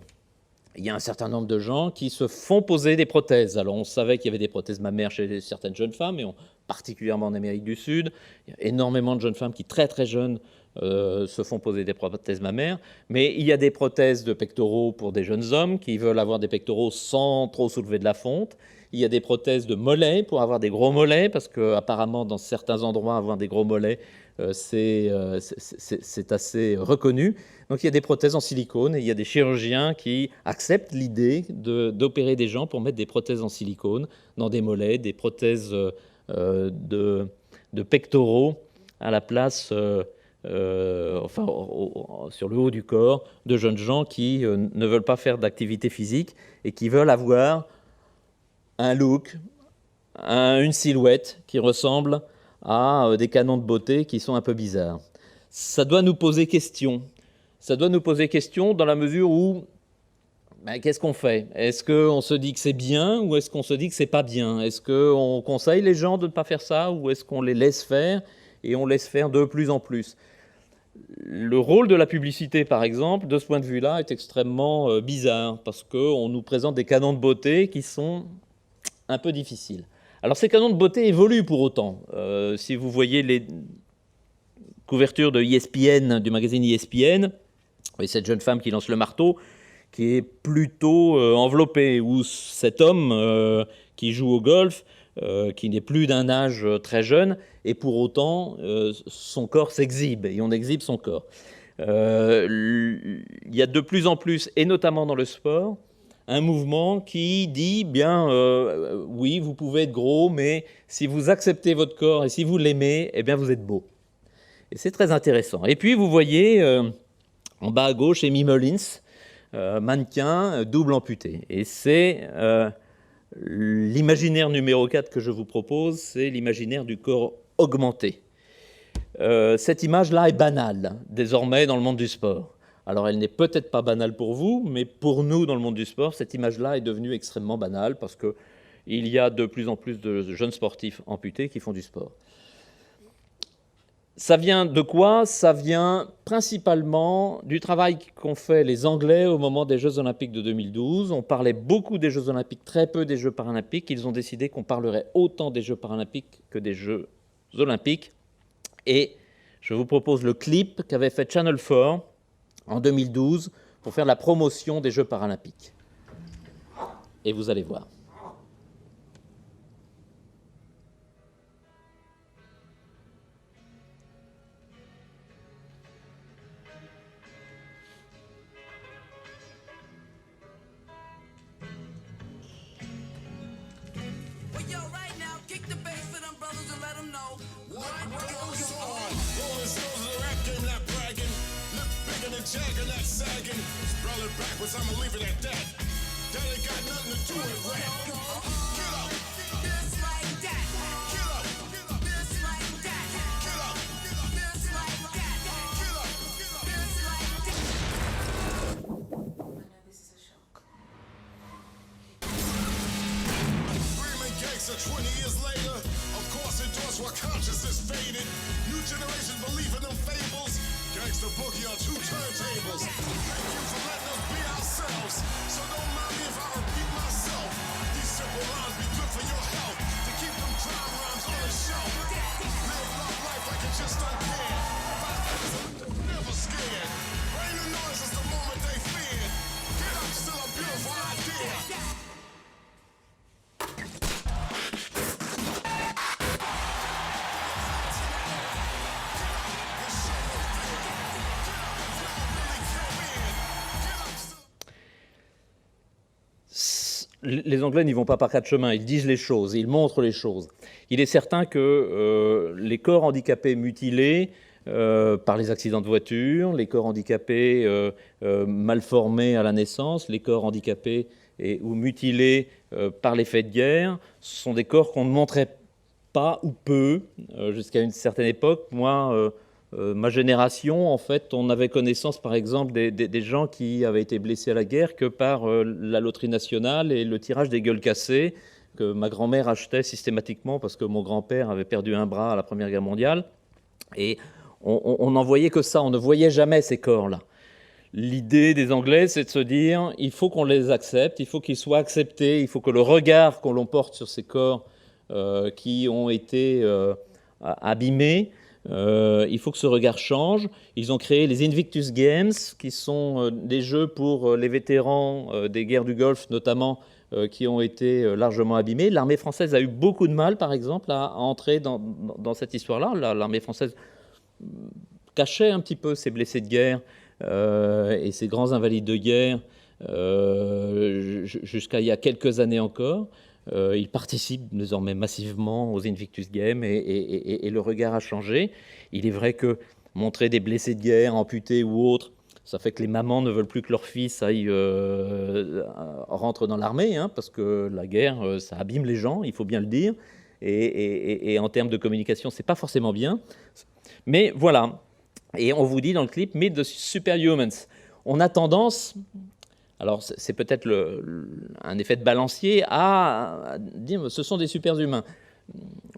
Il y a un certain nombre de gens qui se font poser des prothèses. Alors on savait qu'il y avait des prothèses mammaires chez certaines jeunes femmes, et particulièrement en Amérique du Sud. Il y a énormément de jeunes femmes qui, très très jeunes, se font poser des prothèses mammaires. Mais il y a des prothèses de pectoraux pour des jeunes hommes qui veulent avoir des pectoraux sans trop soulever de la fonte. Il y a des prothèses de mollets pour avoir des gros mollets, parce qu'apparemment, dans certains endroits, avoir des gros mollets, c'est assez reconnu. Donc il y a des prothèses en silicone, et il y a des chirurgiens qui acceptent l'idée d'opérer des gens pour mettre des prothèses en silicone dans des mollets, des prothèses de pectoraux à la place, sur le haut du corps, de jeunes gens qui ne veulent pas faire d'activité physique et qui veulent avoir un look, une silhouette qui ressemble à des canons de beauté qui sont un peu bizarres. Ça doit nous poser question. Ça doit nous poser question dans la mesure où, qu'est-ce qu'on fait? Est-ce qu'on se dit que c'est bien ou est-ce qu'on se dit que c'est pas bien? Est-ce qu'on conseille les gens de ne pas faire ça ou est-ce qu'on les laisse faire et on laisse faire de plus en plus? Le rôle de la publicité, par exemple, de ce point de vue-là, est extrêmement bizarre parce qu'on nous présente des canons de beauté qui sont un peu difficiles. Alors ces canons de beauté évoluent pour autant. Si vous voyez les couvertures de ESPN, du magazine ESPN, et cette jeune femme qui lance le marteau, qui est plutôt enveloppée, ou cet homme qui joue au golf, qui n'est plus d'un âge très jeune, et pour autant, son corps s'exhibe, et on exhibe son corps. Il y a de plus en plus, et notamment dans le sport, un mouvement qui dit, oui, vous pouvez être gros, mais si vous acceptez votre corps et si vous l'aimez, eh bien, vous êtes beau. Et c'est très intéressant. Et puis, vous voyez, en bas à gauche, Amy Mullins, mannequin, double amputé. Et c'est l'imaginaire numéro 4 que je vous propose, c'est l'imaginaire du corps augmenté. Cette image-là est banale, désormais, dans le monde du sport. Alors, elle n'est peut-être pas banale pour vous, mais pour nous, dans le monde du sport, cette image-là est devenue extrêmement banale parce qu'il y a de plus en plus de jeunes sportifs amputés qui font du sport. Ça vient de quoi? Ça vient principalement du travail qu'ont fait les Anglais au moment des Jeux Olympiques de 2012. On parlait beaucoup des Jeux Olympiques, très peu des Jeux Paralympiques. Ils ont décidé qu'on parlerait autant des Jeux Paralympiques que des Jeux Olympiques. Et je vous propose le clip qu'avait fait Channel 4 en 2012 pour faire la promotion des Jeux Paralympiques. Et vous allez voir. them know what goes on. Rolling stones in the rap game, not bragging. Lips bigger than Jagger, not sagging. Spell it backwards, I'ma leave it at that. That ain't got nothing to do with rap. Get up. Just like that. Get up. Just like that. Get up. Just like that. Get up. Just like that. I know this is a shock. Screaming gangster 20 years later. Of course, endorse while consciousness faded. New generation believe in them fables. Gangster boogie on 2 turntables. Thank you for letting us be ourselves. So don't mind me if I repeat myself. These simple lines be good for your health. To keep them crime rhymes on the shelf. Live love life like you just don't care. Never scared. Rain and noise is the moment they feared. Get up, still a beautiful idea. Les Anglais n'y vont pas par 4 chemins, ils disent les choses, ils montrent les choses. Il est certain que les corps handicapés mutilés par les accidents de voiture, les corps handicapés mal formés à la naissance, les corps handicapés ou mutilés par les faits de guerre, ce sont des corps qu'on ne montrait pas ou peu jusqu'à une certaine époque. Moi, ma génération, en fait, on avait connaissance, par exemple, des gens qui avaient été blessés à la guerre que par la loterie nationale et le tirage des gueules cassées que ma grand-mère achetait systématiquement parce que mon grand-père avait perdu un bras à la Première Guerre mondiale. Et on n'en voyait que ça, on ne voyait jamais ces corps-là. L'idée des Anglais, c'est de se dire, il faut qu'on les accepte, il faut qu'ils soient acceptés, il faut que le regard que l'on porte sur ces corps qui ont été abîmés, il faut que ce regard change. Ils ont créé les Invictus Games, qui sont des jeux pour les vétérans des guerres du Golfe, notamment, qui ont été largement abîmés. L'armée française a eu beaucoup de mal, par exemple, à entrer dans cette histoire-là. L'armée française cachait un petit peu ses blessés de guerre et ses grands invalides de guerre jusqu'à il y a quelques années encore. Il participe désormais massivement aux Invictus Games et le regard a changé. Il est vrai que montrer des blessés de guerre, amputés ou autres, ça fait que les mamans ne veulent plus que leur fils rentre dans l'armée, hein, parce que la guerre, ça abîme les gens, il faut bien le dire. Et en termes de communication, c'est pas forcément bien. Mais voilà. Et on vous dit dans le clip, Meet the Superhumans. On a tendance... Alors, c'est peut-être un effet de balancier à dire ce sont des super-humains.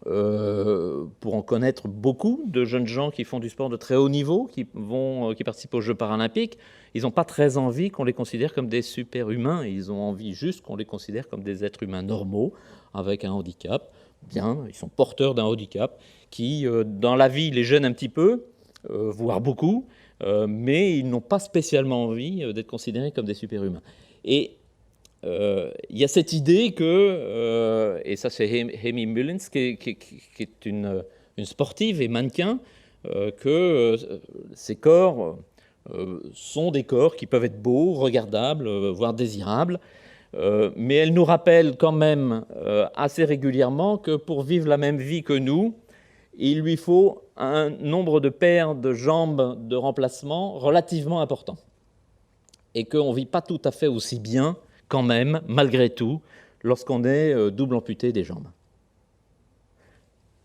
Pour en connaître beaucoup de jeunes gens qui font du sport de très haut niveau, qui participent aux Jeux paralympiques, ils n'ont pas très envie qu'on les considère comme des super-humains. Ils ont envie juste qu'on les considère comme des êtres humains normaux, avec un handicap. Bien, ils sont porteurs d'un handicap qui, dans la vie, les gêne un petit peu, voire beaucoup. Mais ils n'ont pas spécialement envie d'être considérés comme des super-humains. Et il y a cette idée que, et ça c'est Amy Mullins, qui est une sportive et mannequin, que ces corps sont des corps qui peuvent être beaux, regardables, voire désirables, mais elle nous rappelle quand même assez régulièrement que pour vivre la même vie que nous, il lui faut un nombre de paires de jambes de remplacement relativement important. Et qu'on ne vit pas tout à fait aussi bien, quand même, malgré tout, lorsqu'on est double amputé des jambes.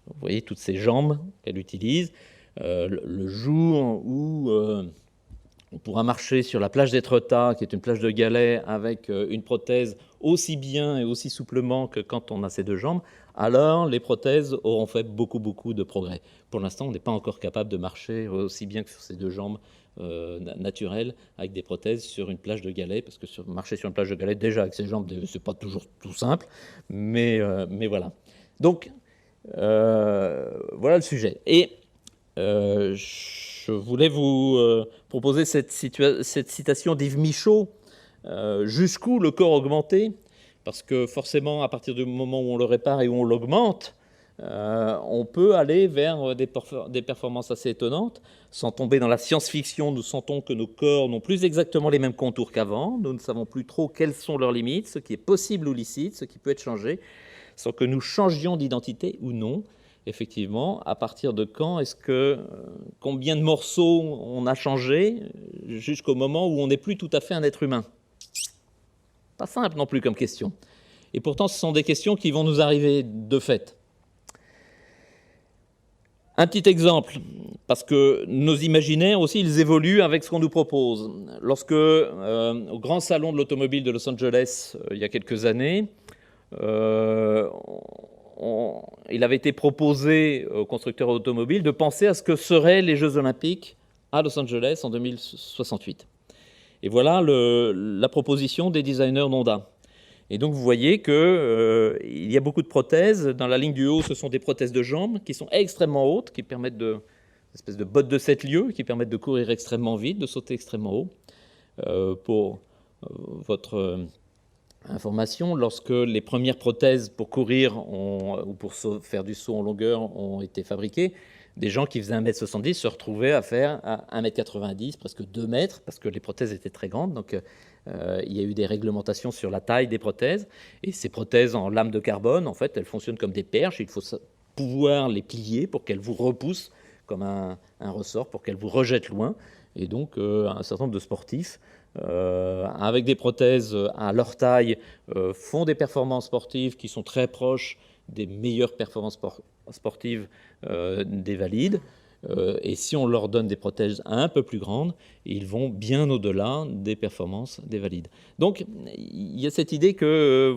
Vous voyez toutes ces jambes qu'elle utilise. Le jour où on pourra marcher sur la plage d'Étretat, qui est une plage de galets, avec une prothèse aussi bien et aussi souplement que quand on a ces deux jambes, alors les prothèses auront fait beaucoup de progrès. Pour l'instant, on n'est pas encore capable de marcher aussi bien que sur ces deux jambes naturelles avec des prothèses sur une plage de galets, parce que marcher sur une plage de galets, déjà avec ses jambes, c'est pas toujours tout simple, mais voilà. Donc, voilà le sujet. Et je voulais vous proposer cette citation d'Yves Michaud, jusqu'où le corps augmenté, parce que forcément, à partir du moment où on le répare et où on l'augmente, on peut aller vers des performances assez étonnantes. Sans tomber dans la science-fiction, nous sentons que nos corps n'ont plus exactement les mêmes contours qu'avant. Nous ne savons plus trop quelles sont leurs limites, ce qui est possible ou licite, ce qui peut être changé, sans que nous changions d'identité ou non. effectivement, à partir de quand est-ce que, combien de morceaux on a changé jusqu'au moment où on n'est plus tout à fait un être humain? Pas simple non plus comme question. Et pourtant, ce sont des questions qui vont nous arriver de fait. Un petit exemple, parce que nos imaginaires aussi, ils évoluent avec ce qu'on nous propose. Lorsque, au Grand Salon de l'Automobile de Los Angeles, il y a quelques années, il avait été proposé aux constructeurs automobiles de penser à ce que seraient les Jeux Olympiques à Los Angeles en 2068. Et voilà la proposition des designers d'Honda. Et donc vous voyez qu'il y a beaucoup de prothèses. Dans la ligne du haut, ce sont des prothèses de jambes qui sont extrêmement hautes, qui permettent une espèce de bottes de 7 lieues, qui permettent de courir extrêmement vite, de sauter extrêmement haut. Pour votre information, lorsque les premières prothèses pour courir ou pour faire du saut en longueur ont été fabriquées, des gens qui faisaient 1m70 se retrouvaient à faire 1m90, presque 2 mètres, parce que les prothèses étaient très grandes. Donc, il y a eu des réglementations sur la taille des prothèses. Et ces prothèses en lame de carbone, en fait, elles fonctionnent comme des perches. Il faut pouvoir les plier pour qu'elles vous repoussent comme un ressort, pour qu'elles vous rejettent loin. Et donc, un certain nombre de sportifs, avec des prothèses à leur taille, font des performances sportives qui sont très proches des meilleures performances sportives des valides. Et si on leur donne des prothèses un peu plus grandes, ils vont bien au-delà des performances des valides. Donc, il y a cette idée que,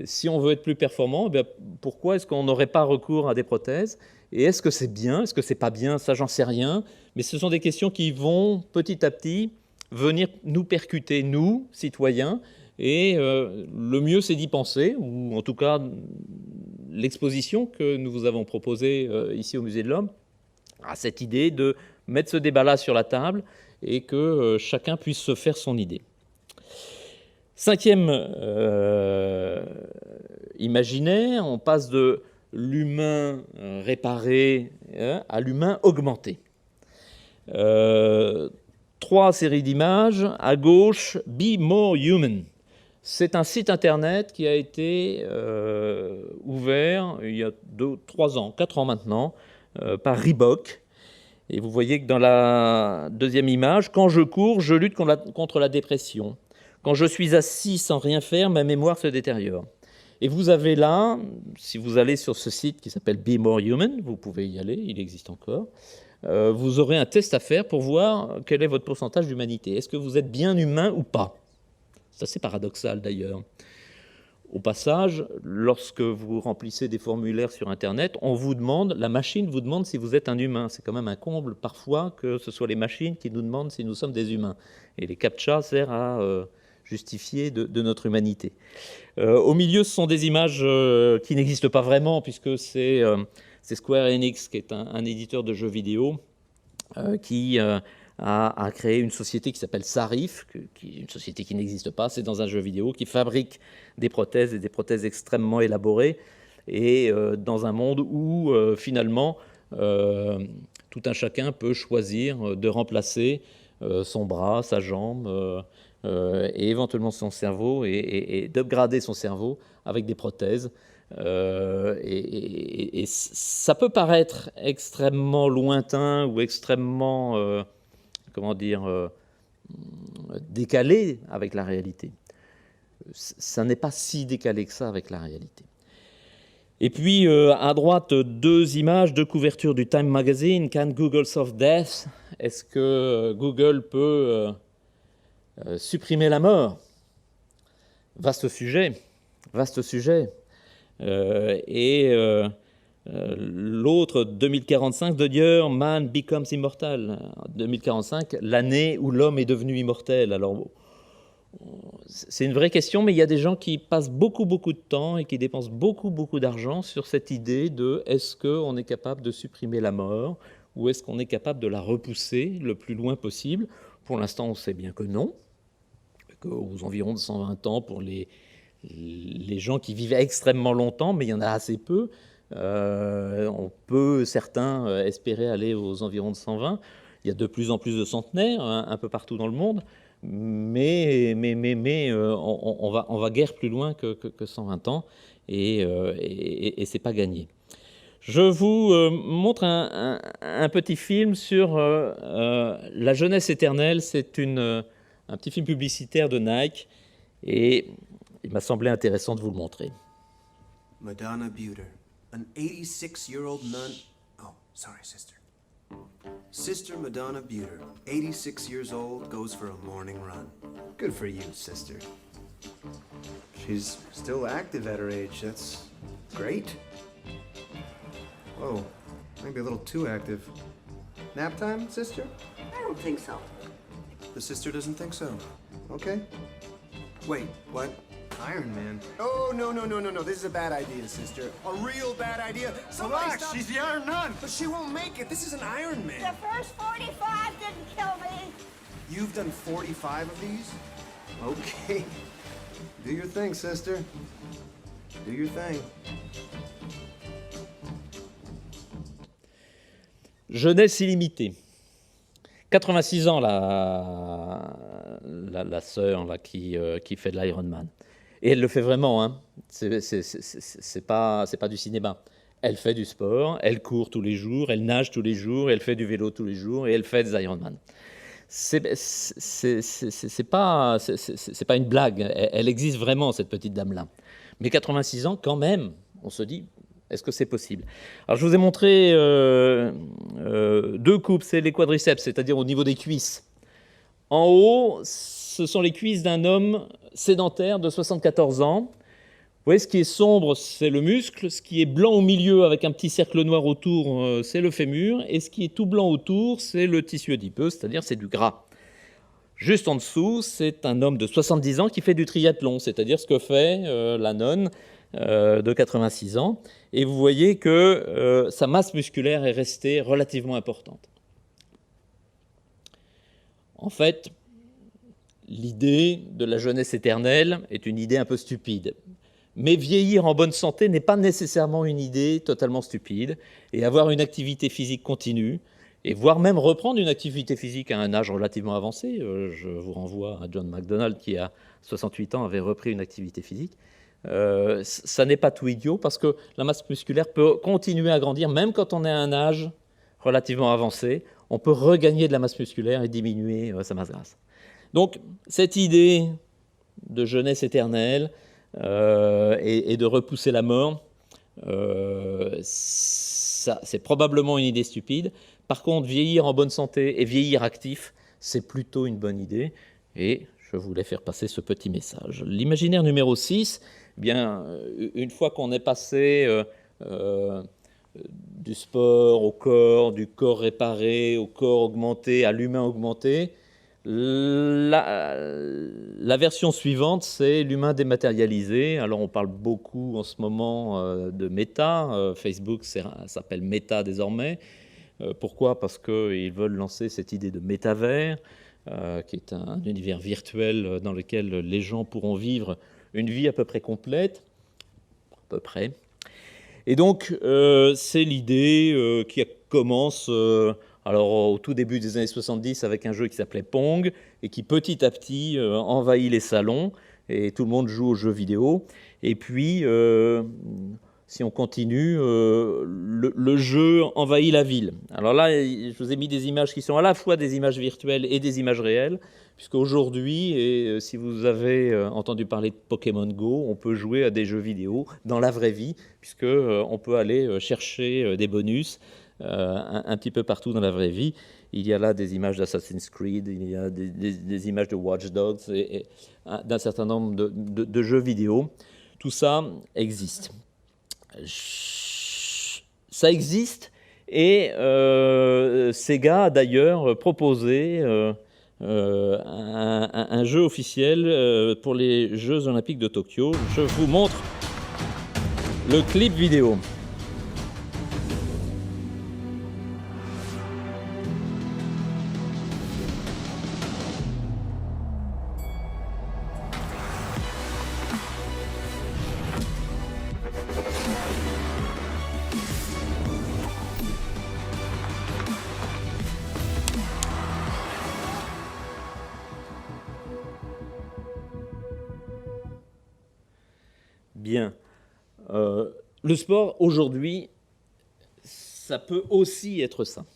si on veut être plus performant, eh bien, pourquoi est-ce qu'on n'aurait pas recours à des prothèses? Et est-ce que c'est bien? Est-ce que c'est pas bien? Ça, j'en sais rien. Mais ce sont des questions qui vont petit à petit venir nous percuter, nous, citoyens. Et le mieux, c'est d'y penser, ou en tout cas, l'exposition que nous vous avons proposée ici au Musée de l'Homme a cette idée de mettre ce débat-là sur la table et que chacun puisse se faire son idée. Cinquième imaginaire, on passe de l'humain réparé à l'humain augmenté. 3 séries d'images. À gauche, Be More Human. C'est un site internet qui a été ouvert il y a 3 ans, 4 ans maintenant, par Reebok. Et vous voyez que dans la deuxième image, quand je cours, je lutte contre la dépression. Quand je suis assis sans rien faire, ma mémoire se détériore. Et vous avez là, si vous allez sur ce site qui s'appelle Be More Human, vous pouvez y aller, il existe encore, vous aurez un test à faire pour voir quel est votre pourcentage d'humanité. Est-ce que vous êtes bien humain ou pas? C'est assez paradoxal d'ailleurs. Au passage, lorsque vous remplissez des formulaires sur Internet, la machine vous demande si vous êtes un humain. C'est quand même un comble parfois que ce soit les machines qui nous demandent si nous sommes des humains. Et les CAPTCHA servent à justifier de notre humanité. Au milieu, ce sont des images qui n'existent pas vraiment, puisque c'est Square Enix, qui est un éditeur de jeux vidéo, qui a créé une société qui s'appelle Sarif, qui est une société qui n'existe pas, c'est dans un jeu vidéo, qui fabrique des prothèses et des prothèses extrêmement élaborées, et dans un monde où finalement tout un chacun peut choisir de remplacer son bras, sa jambe, et éventuellement son cerveau, et d'upgrader son cerveau avec des prothèses. Et ça peut paraître extrêmement lointain ou extrêmement décalé avec la réalité. Ça n'est pas si décalé que ça avec la réalité. Et puis, à droite, 2 images, 2 couvertures du Time Magazine. Can Google solve death? Est-ce que Google peut supprimer la mort? Vaste sujet, vaste sujet. L'autre, 2045, The Year Man Becomes Immortal. 2045, l'année où l'homme est devenu immortel. Alors, c'est une vraie question, mais il y a des gens qui passent beaucoup de temps et qui dépensent beaucoup d'argent sur cette idée de est-ce qu'on est capable de supprimer la mort ou est-ce qu'on est capable de la repousser le plus loin possible. Pour l'instant, on sait bien que non, qu'aux environs de 120 ans pour les gens qui vivent extrêmement longtemps, mais il y en a assez peu. On peut, certains, espérer aller aux environs de 120. Il y a de plus en plus de centenaires un peu partout dans le monde, mais on va guère plus loin que 120 ans, et c'est pas gagné. Je vous montre un petit film sur la jeunesse éternelle. C'est un petit film publicitaire de Nike et il m'a semblé intéressant de vous le montrer. Madonna Buter, an 86-year-old nun. Oh, sorry, sister. Sister Madonna Buter, 86 years old, goes for a morning run. Good for you, sister. She's still active at her age. That's great. Whoa, maybe a little too active. Nap time, sister? I don't think so. The sister doesn't think so. Okay. Wait, what? Iron Man? Oh, no. This is a bad idea, sister. A real bad idea. Somebody Relax, stop. she's the Iron Nun. But she won't make it. This is an Iron Man. The first 45 didn't kill me. You've done 45 of these? Okay. Do your thing, sister. Do your thing. Jeunesse illimitée. 86 ans, la sœur là, qui fait de l'Ironman. Et elle le fait vraiment, hein. C'est pas du cinéma. Elle fait du sport, elle court tous les jours, elle nage tous les jours, elle fait du vélo tous les jours et elle fait des Ironman. C'est pas une blague, elle existe vraiment, cette petite dame-là. Mais 86 ans, quand même, on se dit, est-ce que c'est possible? Alors, je vous ai montré deux coupes, c'est les quadriceps, c'est-à-dire au niveau des cuisses. En haut, ce sont les cuisses d'un homme sédentaire de 74 ans. Vous voyez, ce qui est sombre, c'est le muscle. Ce qui est blanc au milieu, avec un petit cercle noir autour, c'est le fémur. Et ce qui est tout blanc autour, c'est le tissu adipeux, c'est-à-dire c'est du gras. Juste en dessous, c'est un homme de 70 ans qui fait du triathlon, c'est-à-dire ce que fait la nonne de 86 ans. Et vous voyez que sa masse musculaire est restée relativement importante. En fait, l'idée de la jeunesse éternelle est une idée un peu stupide. Mais vieillir en bonne santé n'est pas nécessairement une idée totalement stupide. Et avoir une activité physique continue, et voire même reprendre une activité physique à un âge relativement avancé. Je vous renvoie à John McDonald qui, à 68 ans, avait repris une activité physique. Ça n'est pas tout idiot parce que la masse musculaire peut continuer à grandir même quand on est à un âge relativement avancé. On peut regagner de la masse musculaire et diminuer sa masse grasse. Donc, cette idée de jeunesse éternelle et de repousser la mort, c'est probablement une idée stupide. Par contre, vieillir en bonne santé et vieillir actif, c'est plutôt une bonne idée. Et je voulais faire passer ce petit message. L'imaginaire numéro 6, eh bien, une fois qu'on est passé du sport au corps, du corps réparé, au corps augmenté, à l'humain augmenté, la version suivante, c'est l'humain dématérialisé. Alors, on parle beaucoup en ce moment de méta. Facebook s'appelle Meta désormais. Pourquoi? Parce qu'ils veulent lancer cette idée de métavers, qui est un univers virtuel dans lequel les gens pourront vivre une vie à peu près complète, à peu près. Et donc, c'est l'idée qui commence au tout début des années 70 avec un jeu qui s'appelait Pong et qui petit à petit envahit les salons et tout le monde joue aux jeux vidéo. Et puis, si on continue, le jeu envahit la ville. Alors là, je vous ai mis des images qui sont à la fois des images virtuelles et des images réelles, puisqu'aujourd'hui, et si vous avez entendu parler de Pokémon Go, on peut jouer à des jeux vidéo dans la vraie vie, puisqu'on peut aller chercher des bonus un petit peu partout dans la vraie vie. Il y a là des images d'Assassin's Creed, il y a des images de Watch Dogs et d'un certain nombre de jeux vidéo. Tout ça existe. Ça existe et Sega a d'ailleurs proposé un jeu officiel pour les Jeux Olympiques de Tokyo. Je vous montre le clip vidéo. Bien. Le sport, aujourd'hui, ça peut aussi être ça.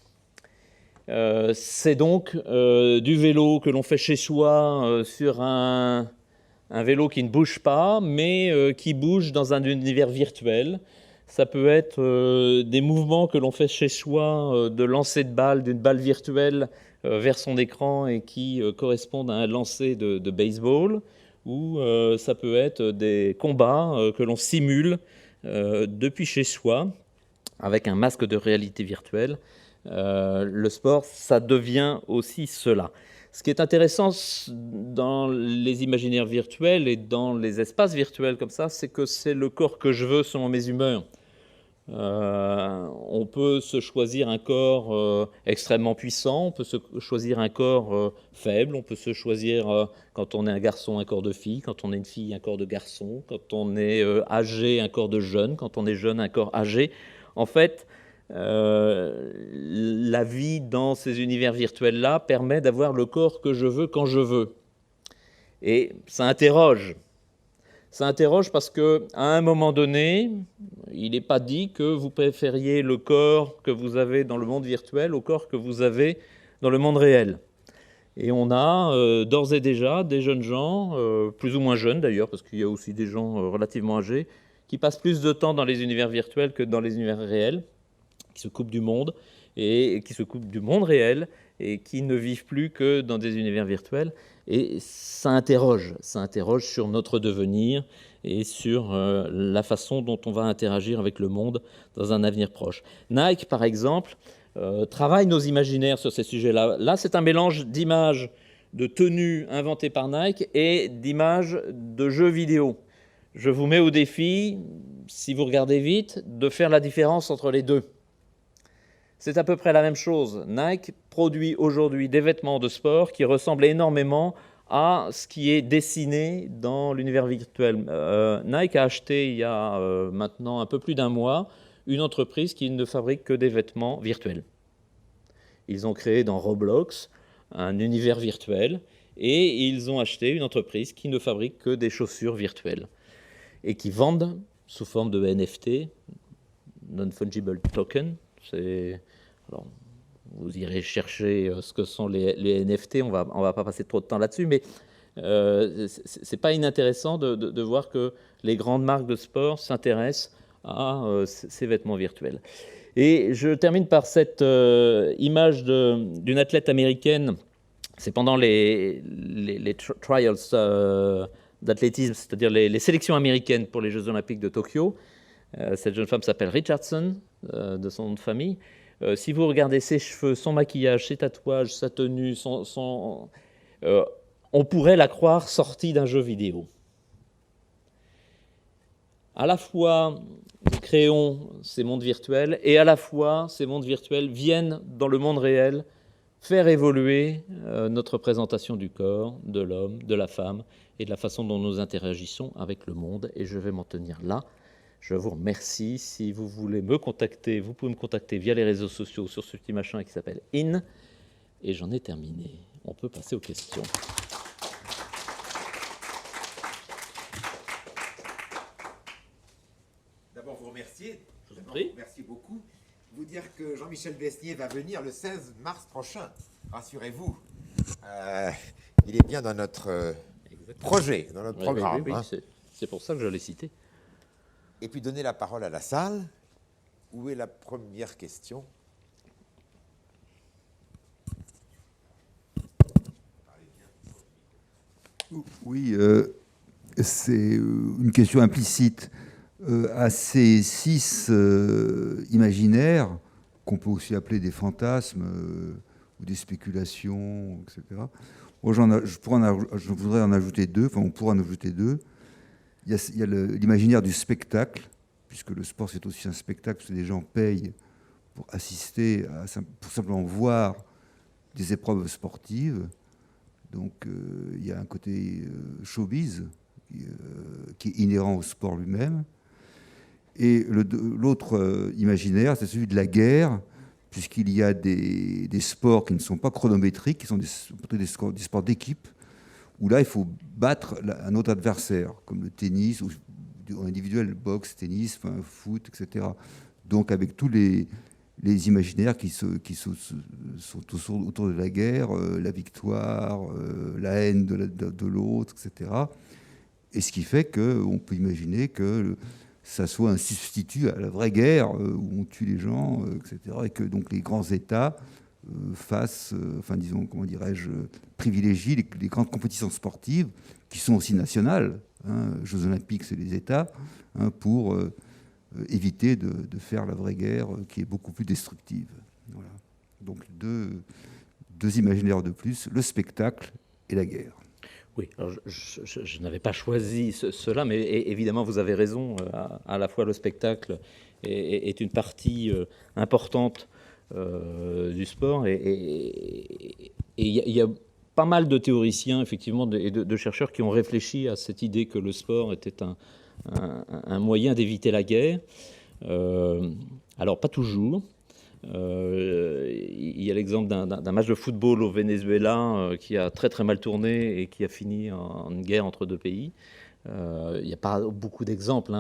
C'est donc du vélo que l'on fait chez soi sur un vélo qui ne bouge pas, mais qui bouge dans un univers virtuel. Ça peut être des mouvements que l'on fait chez soi, de lancer de balles, d'une balle virtuelle vers son écran et qui correspondent à un lancer de baseball, ou ça peut être des combats que l'on simule depuis chez soi avec un masque de réalité virtuelle. Le sport, ça devient aussi cela. Ce qui est intéressant dans les imaginaires virtuels et dans les espaces virtuels comme ça, c'est que c'est le corps que je veux selon mes humeurs. On peut se choisir un corps extrêmement puissant, on peut se choisir un corps faible, on peut se choisir, quand on est un garçon, un corps de fille, quand on est une fille, un corps de garçon, quand on est âgé, un corps de jeune, quand on est jeune, un corps âgé. En fait, la vie dans ces univers virtuels-là permet d'avoir le corps que je veux quand je veux. Et ça interroge. Ça interroge parce qu'à un moment donné, il n'est pas dit que vous préfériez le corps que vous avez dans le monde virtuel au corps que vous avez dans le monde réel. Et on a d'ores et déjà des jeunes gens, plus ou moins jeunes d'ailleurs, parce qu'il y a aussi des gens relativement âgés, qui passent plus de temps dans les univers virtuels que dans les univers réels, qui se coupent du monde, et qui se coupent du monde réel, et qui ne vivent plus que dans des univers virtuels. Et ça interroge sur notre devenir et sur la façon dont on va interagir avec le monde dans un avenir proche. Nike, par exemple, travaille nos imaginaires sur ces sujets-là. Là, c'est un mélange d'images de tenues inventées par Nike et d'images de jeux vidéo. Je vous mets au défi, si vous regardez vite, de faire la différence entre les deux. C'est à peu près la même chose. Nike produit aujourd'hui des vêtements de sport qui ressemblent énormément à ce qui est dessiné dans l'univers virtuel. Nike a acheté il y a maintenant un peu plus d'un mois une entreprise qui ne fabrique que des vêtements virtuels. Ils ont créé dans Roblox un univers virtuel et ils ont acheté une entreprise qui ne fabrique que des chaussures virtuelles et qui vendent sous forme de NFT, non-fungible token. Alors, vous irez chercher ce que sont les NFT, on va pas passer trop de temps là-dessus, mais c'est pas inintéressant de voir que les grandes marques de sport s'intéressent à ces vêtements virtuels. Et je termine par cette image d'une athlète américaine. C'est pendant les trials d'athlétisme, c'est-à-dire les sélections américaines pour les Jeux Olympiques de Tokyo. Cette jeune femme s'appelle Richardson, de son nom de famille. Si vous regardez ses cheveux, son maquillage, ses tatouages, sa tenue, on pourrait la croire sortie d'un jeu vidéo. À la fois, nous créons ces mondes virtuels, et à la fois, ces mondes virtuels viennent dans le monde réel faire évoluer notre présentation du corps, de l'homme, de la femme, et de la façon dont nous interagissons avec le monde. Et je vais m'en tenir là. Je vous remercie. Si vous voulez me contacter, vous pouvez me contacter via les réseaux sociaux sur ce petit machin qui s'appelle IN. Et j'en ai terminé. On peut passer aux questions. D'abord, vous remercier. Je vous en prie. Merci beaucoup. Vous dire que Jean-Michel Besnier va venir le 16 mars prochain. Rassurez-vous. Il est bien dans notre projet, dans notre programme. Oui, c'est pour ça que je l'ai cité. Et puis donner la parole à la salle. Où est la première question? Oui, c'est une question implicite. À ces 6 imaginaires, qu'on peut aussi appeler des fantasmes ou des spéculations, etc. Moi, je voudrais en ajouter 2, enfin on pourra en ajouter 2. Il y a l'imaginaire du spectacle, puisque le sport c'est aussi un spectacle, parce que les gens payent pour assister, pour simplement voir des épreuves sportives. Donc il y a un côté showbiz qui est inhérent au sport lui-même. Et l'autre imaginaire, c'est celui de la guerre, puisqu'il y a des sports qui ne sont pas chronométriques, qui sont des sports d'équipe, où là, il faut battre un autre adversaire, comme le tennis, ou individuel, boxe, tennis, foot, etc. Donc, avec tous les les imaginaires qui sont autour de la guerre, la victoire, la haine de l'autre, etc. Et ce qui fait qu'on peut imaginer que ça soit un substitut à la vraie guerre où on tue les gens, etc. Et que donc les grands États privilégient les grandes compétitions sportives qui sont aussi nationales. Jeux Olympiques, c'est les États, pour éviter de faire la vraie guerre qui est beaucoup plus destructive. Voilà. Donc deux imaginaires de plus, le spectacle et la guerre. Oui, alors je n'avais pas choisi cela, mais évidemment, vous avez raison. À la fois, le spectacle est une partie importante du sport. Et il y a pas mal de théoriciens, effectivement, et de chercheurs qui ont réfléchi à cette idée que le sport était un moyen d'éviter la guerre. Alors, pas toujours. Il y a l'exemple d'un match de football au Venezuela qui a très très mal tourné et qui a fini en guerre entre deux pays. Il n'y a pas beaucoup d'exemples,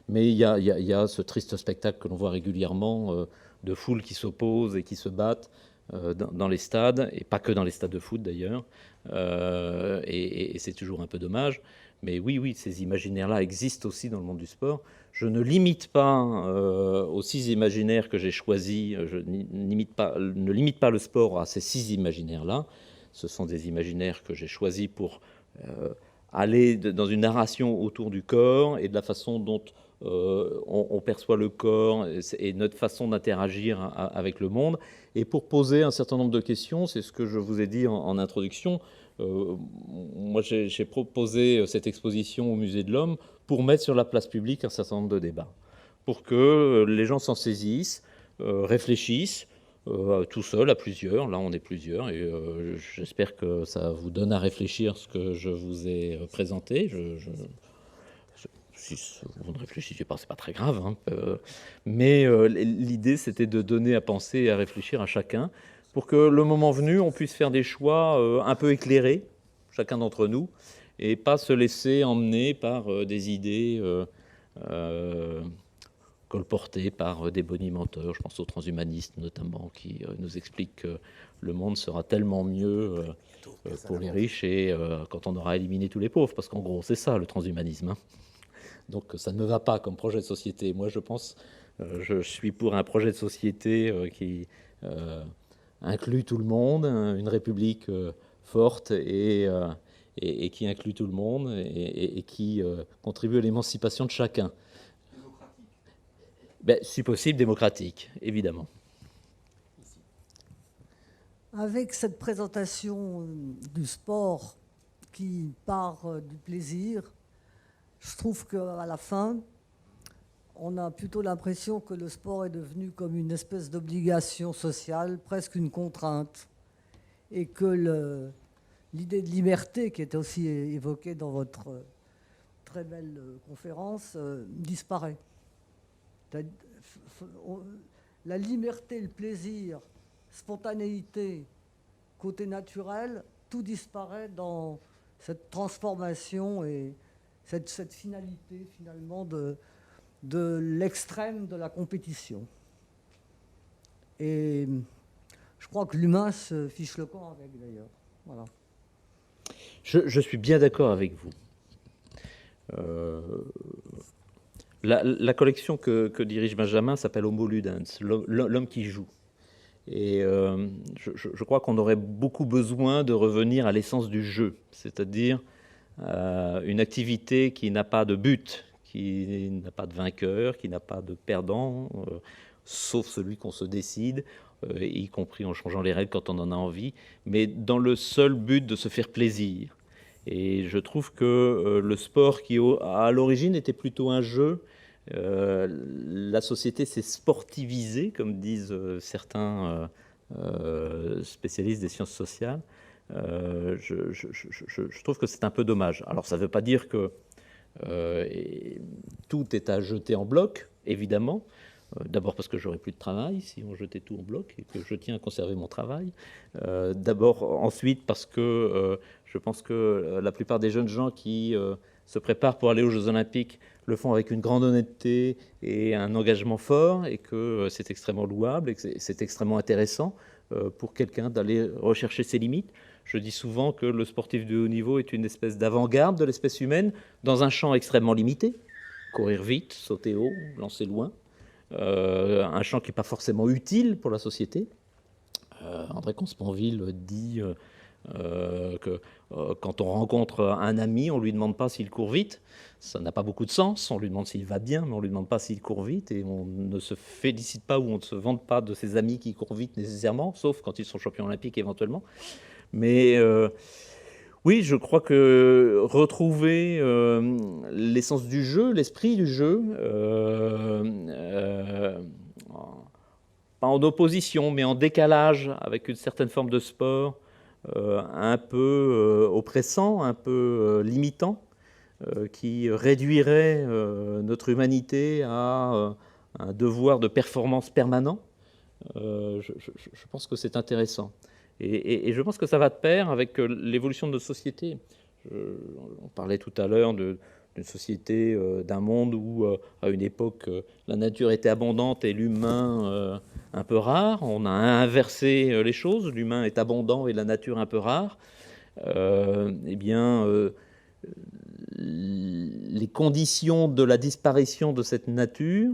mais il y a ce triste spectacle que l'on voit régulièrement de foules qui s'opposent et qui se battent dans les stades, et pas que dans les stades de foot d'ailleurs, et c'est toujours un peu dommage. Mais oui, ces imaginaires-là existent aussi dans le monde du sport. Je ne limite pas aux 6 imaginaires que j'ai choisis, je ne limite pas le sport à ces 6 imaginaires-là. Ce sont des imaginaires que j'ai choisis pour aller dans une narration autour du corps et de la façon dont on perçoit le corps et notre façon d'interagir avec le monde, et pour poser un certain nombre de questions. C'est ce que je vous ai dit en introduction. Moi, j'ai proposé cette exposition au Musée de l'Homme pour mettre sur la place publique un certain nombre de débats, pour que les gens s'en saisissent, réfléchissent, tout seul, à plusieurs. Là, on est plusieurs, et j'espère que ça vous donne à réfléchir ce que je vous ai présenté. Si vous ne réfléchissez pas, c'est pas très grave, mais l'idée, c'était de donner à penser et à réfléchir à chacun, pour que le moment venu, on puisse faire des choix un peu éclairés, chacun d'entre nous, et pas se laisser emmener par des idées colportées par des bonimenteurs. Je pense aux transhumanistes notamment, qui nous expliquent que le monde sera tellement mieux pour les riches et quand on aura éliminé tous les pauvres, parce qu'en gros, c'est ça le transhumanisme. Donc ça ne me va pas comme projet de société. Moi, je suis pour un projet de société qui inclut tout le monde, une république forte et qui inclut tout le monde et qui contribue à l'émancipation de chacun. Si possible, démocratique, évidemment. Avec cette présentation du sport qui part du plaisir, je trouve qu'à la fin, on a plutôt l'impression que le sport est devenu comme une espèce d'obligation sociale, presque une contrainte, et que l'idée de liberté, qui est aussi évoquée dans votre très belle conférence, disparaît. La liberté, le plaisir, spontanéité, côté naturel, tout disparaît dans cette transformation et cette finalité, finalement, de l'extrême de la compétition. Et je crois que l'humain se fiche le camp avec, d'ailleurs. Voilà. Je suis bien d'accord avec vous. La collection que dirige Benjamin s'appelle Homo Ludens, l'homme qui joue. Et je crois qu'on aurait beaucoup besoin de revenir à l'essence du jeu, c'est-à-dire une activité qui n'a pas de but, qui n'a pas de vainqueur, qui n'a pas de perdant, sauf celui qu'on se décide, y compris en changeant les règles quand on en a envie, mais dans le seul but de se faire plaisir. Et je trouve que le sport, qui à l'origine était plutôt un jeu, la société s'est sportivisée, comme disent certains spécialistes des sciences sociales. Je trouve que c'est un peu dommage. Alors ça ne veut pas dire que tout est à jeter en bloc, évidemment. D'abord parce que j'aurais plus de travail si on jetait tout en bloc et que je tiens à conserver mon travail. Ensuite parce que je pense que la plupart des jeunes gens qui se préparent pour aller aux Jeux Olympiques le font avec une grande honnêteté et un engagement fort, et que c'est extrêmement louable et que c'est extrêmement intéressant pour quelqu'un d'aller rechercher ses limites. Je dis souvent que le sportif de haut niveau est une espèce d'avant-garde de l'espèce humaine dans un champ extrêmement limité, courir vite, sauter haut, lancer loin, un champ qui n'est pas forcément utile pour la société. André Consponville dit que quand on rencontre un ami, on ne lui demande pas s'il court vite. Ça n'a pas beaucoup de sens. On lui demande s'il va bien, mais on ne lui demande pas s'il court vite. Et on ne se félicite pas ou on ne se vante pas de ses amis qui courent vite nécessairement, sauf quand ils sont champions olympiques éventuellement. Mais oui, je crois que retrouver l'essence du jeu, l'esprit du jeu, pas en opposition, mais en décalage avec une certaine forme de sport, un peu oppressant, un peu limitant, qui réduirait notre humanité à un devoir de performance permanent. Je pense que c'est intéressant. Et je pense que ça va de pair avec l'évolution de nos sociétés. On parlait tout à l'heure d'une société, d'un monde où, à une époque, la nature était abondante et l'humain un peu rare. On a inversé les choses. L'humain est abondant et la nature un peu rare. Eh bien, les conditions de la disparition de cette nature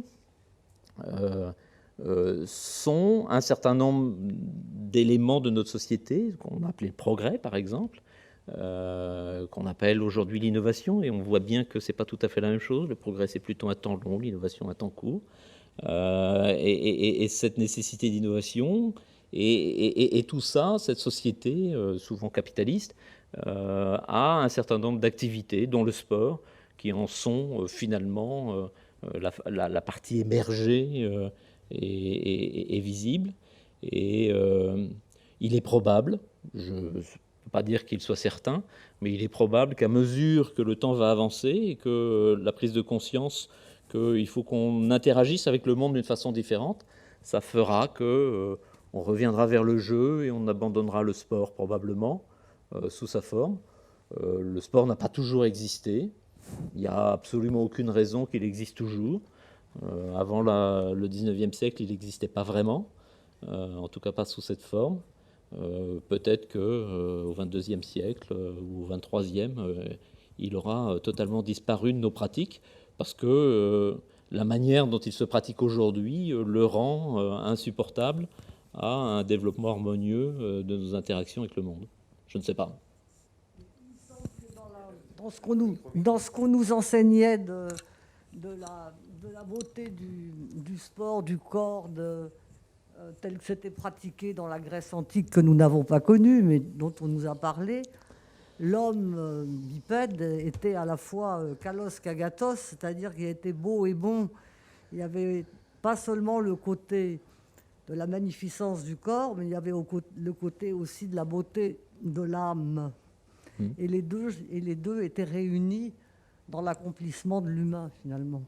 sont un certain nombre d'éléments de notre société, qu'on a appelé le progrès, par exemple, qu'on appelle aujourd'hui l'innovation, et on voit bien que ce n'est pas tout à fait la même chose. Le progrès, c'est plutôt un temps long, l'innovation, un temps court. Et cette nécessité d'innovation, et tout ça, cette société, souvent capitaliste, a un certain nombre d'activités, dont le sport, qui en sont finalement la partie émergée et visible. Et il est probable, je ne peux pas dire qu'il soit certain, mais il est probable qu'à mesure que le temps va avancer et que la prise de conscience qu'il faut qu'on interagisse avec le monde d'une façon différente, ça fera que on reviendra vers le jeu et on abandonnera le sport probablement sous sa forme. Le sport n'a pas toujours existé. Il n'y a absolument aucune raison qu'il existe toujours. Avant le 19e siècle, il n'existait pas vraiment, en tout cas pas sous cette forme. Peut-être qu'au 22e siècle ou au 23e, il aura totalement disparu de nos pratiques, parce que la manière dont il se pratique aujourd'hui le rend insupportable à un développement harmonieux de nos interactions avec le monde. Je ne sais pas. Dans ce qu'on nous enseignait de la beauté du sport, du corps, tel que c'était pratiqué dans la Grèce antique, que nous n'avons pas connue, mais dont on nous a parlé, l'homme bipède était à la fois kalos kagatos, c'est-à-dire qu'il était beau et bon. Il n'y avait pas seulement le côté de la magnificence du corps, mais il y avait le côté aussi de la beauté de l'âme. Et les deux étaient réunis dans l'accomplissement de l'humain, finalement.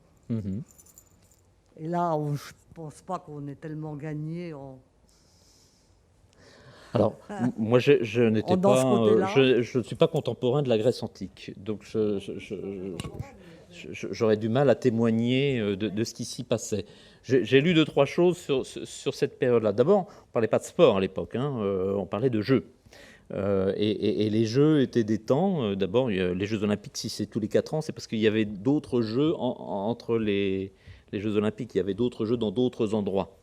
Et là, je ne pense pas qu'on ait tellement gagné en... Alors, moi, je n'étais pas, je ne suis pas contemporain de la Grèce antique, donc j'aurais du mal à témoigner de ce qui s'y passait. J'ai lu 2-3 choses sur cette période-là. D'abord, on ne parlait pas de sport à l'époque, on parlait de jeux. Et les jeux étaient des temps. D'abord, les Jeux Olympiques, si c'est tous les 4 ans, c'est parce qu'il y avait d'autres jeux entre les Jeux Olympiques. Il y avait d'autres jeux dans d'autres endroits.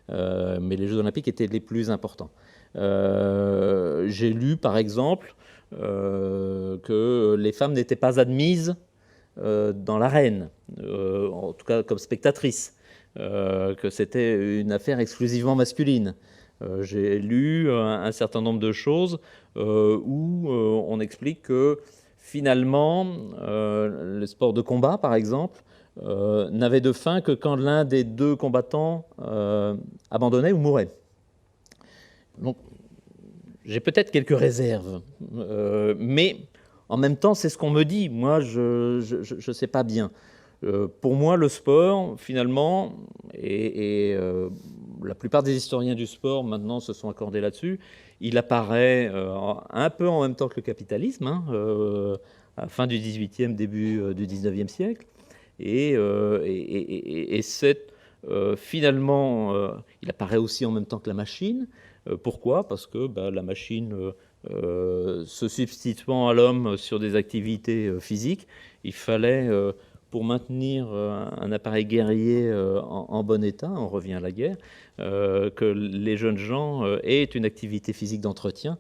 Mais les Jeux Olympiques étaient les plus importants. J'ai lu, par exemple, que les femmes n'étaient pas admises dans l'arène, en tout cas comme spectatrices, que c'était une affaire exclusivement masculine. J'ai lu un certain nombre de choses où on explique que finalement, le sport de combat, par exemple, n'avait de fin que quand l'un des deux combattants abandonnait ou mourait. Donc, j'ai peut-être quelques réserves, mais en même temps, c'est ce qu'on me dit. Moi, je ne sais pas bien. Pour moi, le sport, finalement, et la plupart des historiens du sport maintenant se sont accordés là-dessus. Il apparaît un peu en même temps que le capitalisme, à la fin du XVIIIe, début du XIXe siècle. Et c'est finalement, il apparaît aussi en même temps que la machine. Pourquoi ? Parce que la machine, se substituant à l'homme sur des activités physiques, il fallait, pour maintenir un appareil guerrier en bon état, on revient à la guerre, que les jeunes gens aient une activité physique d'entretien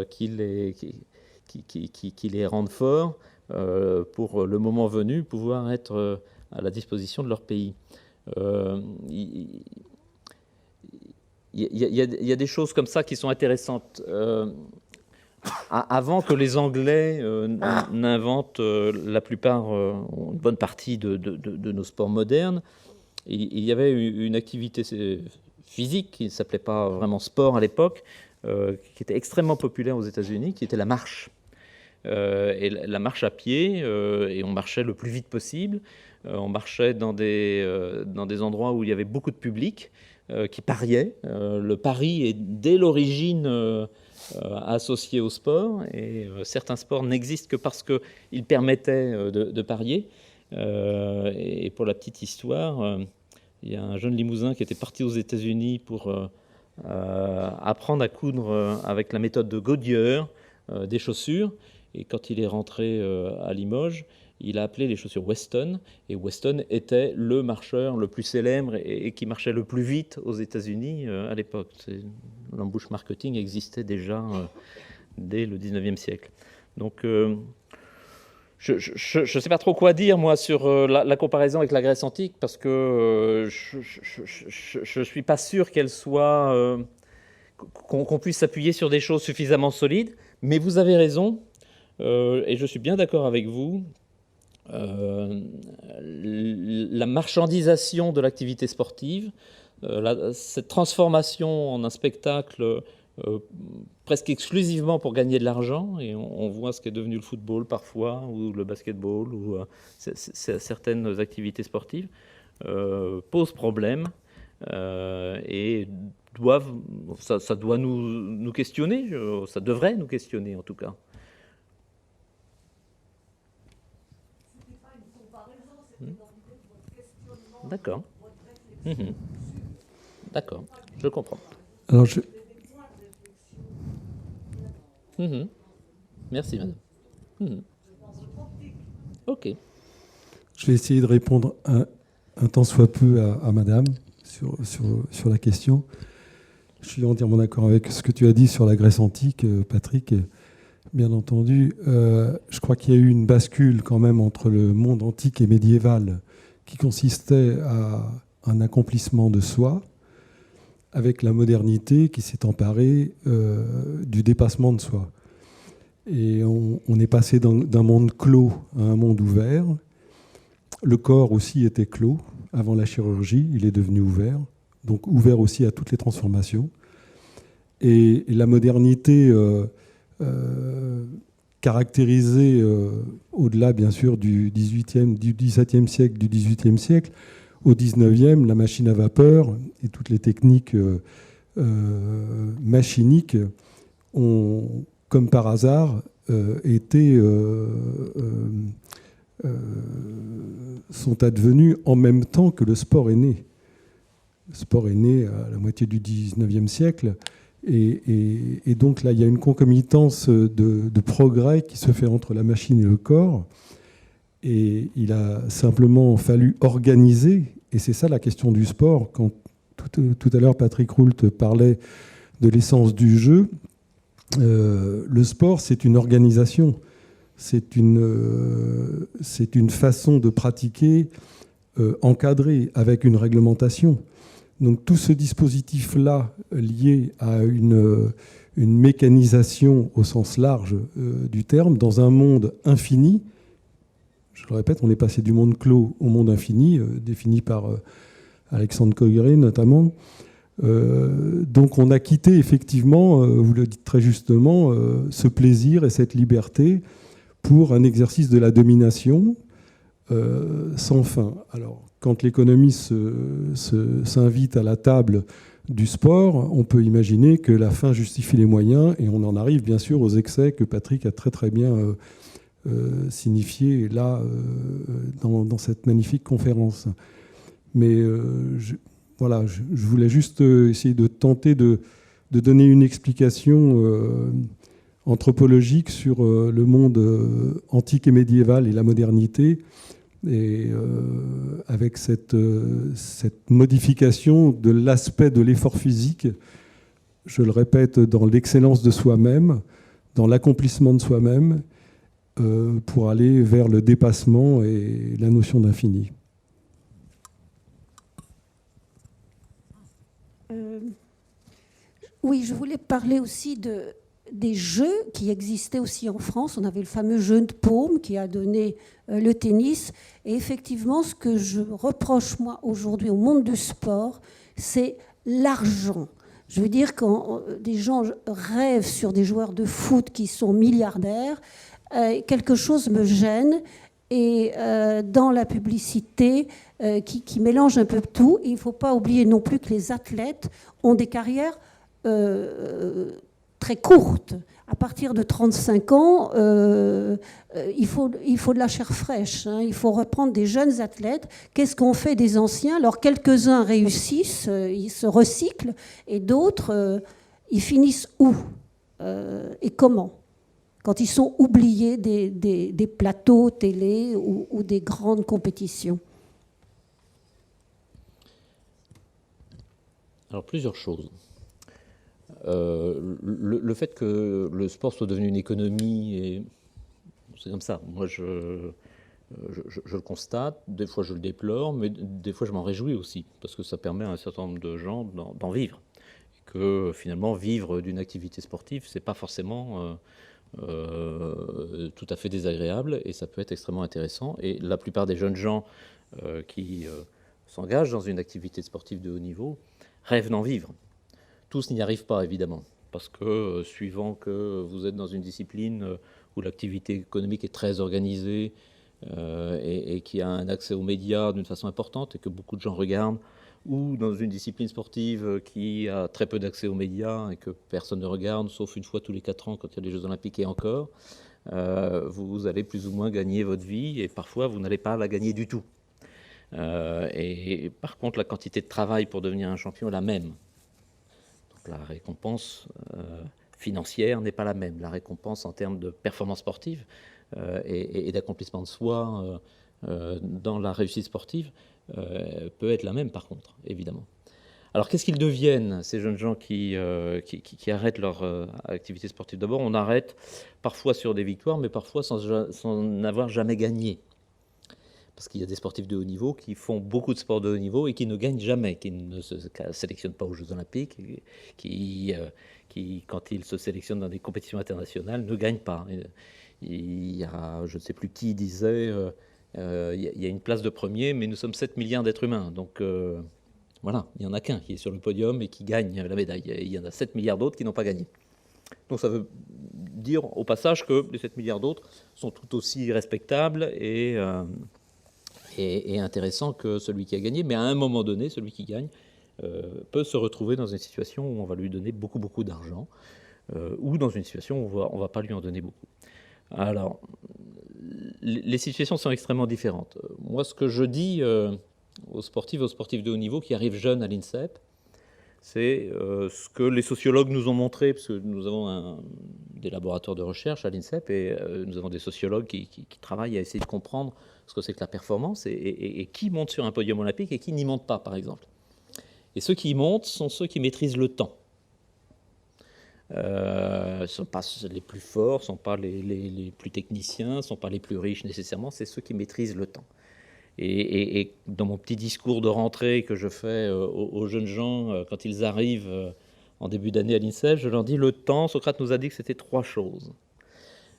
qui les rende forts pour le moment venu pouvoir être à la disposition de leur pays. Il y a des choses comme ça qui sont intéressantes. Avant que les Anglais n'inventent la plupart, une bonne partie de nos sports modernes, il y avait une activité physique qui ne s'appelait pas vraiment sport à l'époque, qui était extrêmement populaire aux États-Unis, qui était la marche. Et la marche à pied, et on marchait le plus vite possible. On marchait dans des endroits où il y avait beaucoup de public qui pariait. Le pari est dès l'origine associé au sport, et certains sports n'existent que parce qu'ils permettaient de parier. Et pour la petite histoire, il y a un jeune Limousin qui était parti aux États-Unis pour apprendre à coudre avec la méthode de Goodyear des chaussures. Et quand il est rentré à Limoges, il a appelé les chaussures Weston, et Weston était le marcheur le plus célèbre et qui marchait le plus vite aux États-Unis à l'époque. L'embouche marketing existait déjà dès le 19e siècle. Donc, je ne sais pas trop quoi dire, moi, sur la comparaison avec la Grèce antique, parce que je ne suis pas sûr qu'elle soit... qu'on puisse s'appuyer sur des choses suffisamment solides, mais vous avez raison, et je suis bien d'accord avec vous. La marchandisation de l'activité sportive, cette transformation en un spectacle presque exclusivement pour gagner de l'argent, et on voit ce qu'est devenu le football parfois, ou le basketball, ou certaines activités sportives, pose problème, et ça doit nous questionner, ça devrait nous questionner en tout cas. D'accord. D'accord, je comprends. Alors Merci, madame. Ok. Je vais essayer de répondre un tant soit peu à madame sur la question. Je suis entièrement d'accord avec ce que tu as dit sur la Grèce antique, Patrick. Bien entendu, je crois qu'il y a eu une bascule quand même entre le monde antique et médiéval qui consistait à un accomplissement de soi, avec la modernité qui s'est emparée du dépassement de soi. Et on est passé d'un monde clos à un monde ouvert. Le corps aussi était clos avant la chirurgie, il est devenu ouvert, donc ouvert aussi à toutes les transformations. Et la modernité caractérisée au-delà, bien sûr, du XVIIe siècle, du XVIIIe siècle, au XIXe, la machine à vapeur et toutes les techniques machiniques ont, comme par hasard, sont advenues en même temps que le sport est né. Le sport est né à la moitié du XIXe siècle. Et donc là, il y a une concomitance de progrès qui se fait entre la machine et le corps. Et il a simplement fallu organiser, et c'est ça la question du sport. Quand tout à l'heure, Patrick Roult parlait de l'essence du jeu, le sport, c'est une organisation. C'est une façon de pratiquer encadrée, avec une réglementation. Donc tout ce dispositif-là, lié à une mécanisation au sens large du terme, dans un monde infini, je le répète, on est passé du monde clos au monde infini, défini par Alexandre Koyré notamment. Donc on a quitté effectivement, vous le dites très justement, ce plaisir et cette liberté pour un exercice de la domination sans fin. Alors, quand l'économie s'invite à la table du sport, on peut imaginer que la fin justifie les moyens, et on en arrive bien sûr aux excès que Patrick a très très bien signifié là dans cette magnifique conférence. Mais voilà, je voulais juste essayer de tenter de donner une explication anthropologique sur le monde antique et médiéval et la modernité, et avec cette modification de l'aspect de l'effort physique, je le répète, dans l'excellence de soi-même, dans l'accomplissement de soi-même, pour aller vers le dépassement et la notion d'infini. Oui, je voulais parler aussi des jeux qui existaient aussi en France. On avait le fameux jeu de paume qui a donné le tennis. Et effectivement, ce que je reproche, moi, aujourd'hui au monde du sport, c'est l'argent. Je veux dire, quand des gens rêvent sur des joueurs de foot qui sont milliardaires, quelque chose me gêne. Et dans la publicité qui mélange un peu tout, il ne faut pas oublier non plus que les athlètes ont des carrières très courte. À partir de 35 ans, il faut de la chair fraîche. Hein. Il faut reprendre des jeunes athlètes. Qu'est-ce qu'on fait des anciens? Alors, quelques-uns réussissent, ils se recyclent, et d'autres, ils finissent où et comment? Quand ils sont oubliés des plateaux télé ou des grandes compétitions. Alors, plusieurs choses. Le fait que le sport soit devenu une économie, et c'est comme ça. Moi, je le constate, des fois je le déplore, mais des fois je m'en réjouis aussi, parce que ça permet à un certain nombre de gens d'en vivre. Et que finalement, vivre d'une activité sportive, c'est pas forcément tout à fait désagréable, et ça peut être extrêmement intéressant. Et la plupart des jeunes gens qui s'engagent dans une activité sportive de haut niveau rêvent d'en vivre. Tous n'y arrivent pas, évidemment, parce que suivant que vous êtes dans une discipline où l'activité économique est très organisée et qui a un accès aux médias d'une façon importante et que beaucoup de gens regardent, ou dans une discipline sportive qui a très peu d'accès aux médias et que personne ne regarde, sauf une fois tous les 4 ans quand il y a les Jeux Olympiques et encore, vous allez plus ou moins gagner votre vie, et parfois vous n'allez pas la gagner du tout. Et par contre, la quantité de travail pour devenir un champion est la même. La récompense financière n'est pas la même. La récompense en termes de performance sportive et d'accomplissement de soi dans la réussite sportive peut être la même, par contre, évidemment. Alors, qu'est-ce qu'ils deviennent, ces jeunes gens qui arrêtent leur activité sportive? D'abord, on arrête parfois sur des victoires, mais parfois sans n'avoir jamais gagné. Parce qu'il y a des sportifs de haut niveau qui font beaucoup de sports de haut niveau et qui ne gagnent jamais, qui ne se sélectionnent pas aux Jeux Olympiques, qui quand ils se sélectionnent dans des compétitions internationales, ne gagnent pas. Il y a, je ne sais plus qui disait, il y a une place de premier, mais nous sommes 7 milliards d'êtres humains. Donc voilà, il n'y en a qu'un qui est sur le podium et qui gagne la médaille. Il y en a 7 milliards d'autres qui n'ont pas gagné. Donc ça veut dire au passage que les 7 milliards d'autres sont tout aussi respectables et intéressant que celui qui a gagné, mais à un moment donné, celui qui gagne peut se retrouver dans une situation où on va lui donner beaucoup d'argent, ou dans une situation où on va pas lui en donner beaucoup. Alors, les situations sont extrêmement différentes. Moi, ce que je dis aux sportifs de haut niveau qui arrivent jeunes à l'INSEP, c'est ce que les sociologues nous ont montré, parce que nous avons des laboratoires de recherche à l'INSEP, et nous avons des sociologues qui travaillent à essayer de comprendre ce que c'est que la performance, et qui monte sur un podium olympique et qui n'y monte pas, par exemple. Et ceux qui y montent sont ceux qui maîtrisent le temps. Ne sont pas les plus forts, ne sont pas les plus techniciens, ne sont pas les plus riches nécessairement, c'est ceux qui maîtrisent le temps. Et dans mon petit discours de rentrée que je fais aux jeunes gens quand ils arrivent en début d'année à l'INSEP, je leur dis le temps, Socrate nous a dit que c'était 3 choses.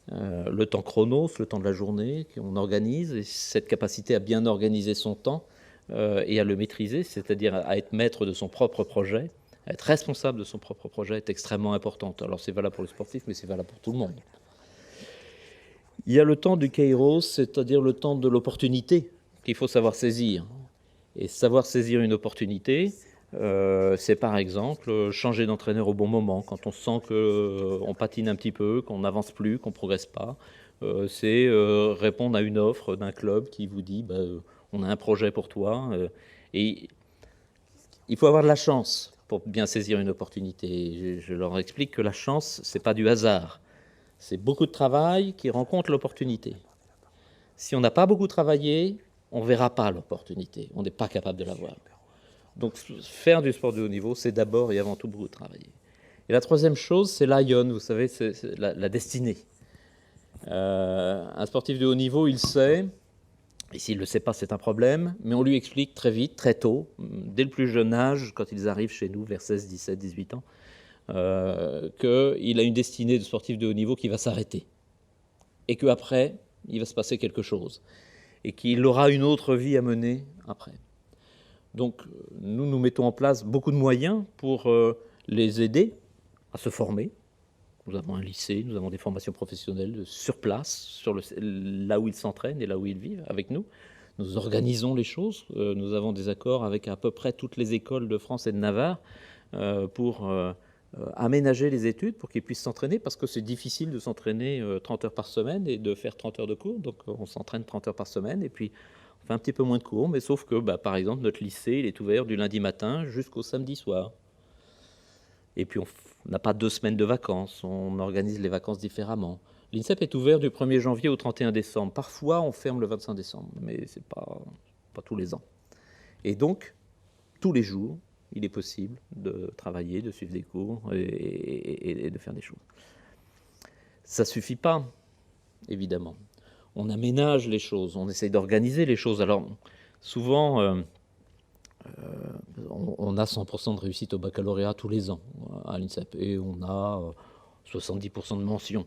Le temps chronos, le temps de la journée qu'on organise, et cette capacité à bien organiser son temps et à le maîtriser, c'est-à-dire à être maître de son propre projet, à être responsable de son propre projet est extrêmement importante. Alors c'est valable pour les sportifs, mais c'est valable pour tout le monde. Il y a le temps du kairos, c'est-à-dire le temps de l'opportunité qu'il faut savoir saisir. Et savoir saisir une opportunité, c'est par exemple changer d'entraîneur au bon moment, quand on sent qu'on patine un petit peu, qu'on n'avance plus, qu'on ne progresse pas. C'est répondre à une offre d'un club qui vous dit on a un projet pour toi. Et il faut avoir de la chance pour bien saisir une opportunité. Je leur explique que la chance, ce n'est pas du hasard. C'est beaucoup de travail qui rencontre l'opportunité. Si on n'a pas beaucoup travaillé, on ne verra pas l'opportunité. On n'est pas capable de la voir. Donc faire du sport de haut niveau, c'est d'abord et avant tout beaucoup travailler. Et la troisième chose, c'est l'ION, vous savez, c'est la destinée. Un sportif de haut niveau, il sait, et s'il ne le sait pas, c'est un problème, mais on lui explique très vite, très tôt, dès le plus jeune âge, quand ils arrivent chez nous, vers 16, 17, 18 ans, qu'il a une destinée de sportif de haut niveau qui va s'arrêter. Et qu'après, il va se passer quelque chose. Et qu'il aura une autre vie à mener après. Donc, nous mettons en place beaucoup de moyens pour les aider à se former. Nous avons un lycée, nous avons des formations professionnelles sur place, là où ils s'entraînent et là où ils vivent avec nous. Nous organisons les choses. Nous avons des accords avec à peu près toutes les écoles de France et de Navarre pour aménager les études pour qu'ils puissent s'entraîner, parce que c'est difficile de s'entraîner 30 heures par semaine et de faire 30 heures de cours. Donc, on s'entraîne 30 heures par semaine et puis on fait un petit peu moins de cours, mais sauf que, par exemple, notre lycée, il est ouvert du lundi matin jusqu'au samedi soir. Et puis, on n'a pas 2 semaines de vacances, on organise les vacances différemment. L'INSEP est ouvert du 1er janvier au 31 décembre. Parfois, on ferme le 25 décembre, mais ce n'est pas tous les ans. Et donc, tous les jours, il est possible de travailler, de suivre des cours et de faire des choses. Ça ne suffit pas, évidemment. On aménage les choses, on essaye d'organiser les choses. Alors, souvent, on a 100% de réussite au baccalauréat tous les ans à l'INSEP, et on a 70% de mentions.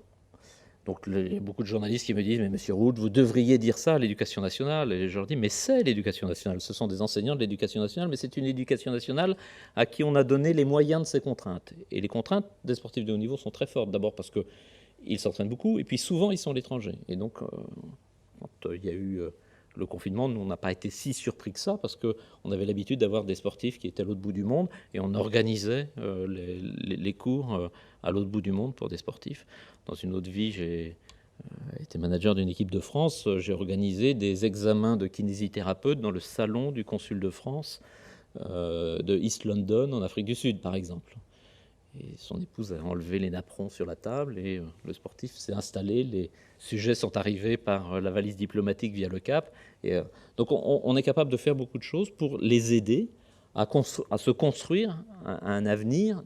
Donc, il y a beaucoup de journalistes qui me disent « Mais monsieur Roux, vous devriez dire ça à l'éducation nationale ». Et je leur dis « Mais c'est l'éducation nationale, ce sont des enseignants de l'éducation nationale, mais c'est une éducation nationale à qui on a donné les moyens de ces contraintes. » Et les contraintes des sportifs de haut niveau sont très fortes, d'abord parce qu'ils s'entraînent beaucoup, et puis souvent ils sont à l'étranger. Et donc, quand il y a eu le confinement, nous, on n'a pas été si surpris que ça, parce qu'on avait l'habitude d'avoir des sportifs qui étaient à l'autre bout du monde, et on organisait les cours à l'autre bout du monde pour des sportifs. Dans une autre vie, j'ai été manager d'une équipe de France. J'ai organisé des examens de kinésithérapeutes dans le salon du consul de France de East London, en Afrique du Sud, par exemple. Et son épouse a enlevé les napperons sur la table et le sportif s'est installé. Les sujets sont arrivés par la valise diplomatique via le Cap. Et, donc on est capable de faire beaucoup de choses pour les aider à se construire un avenir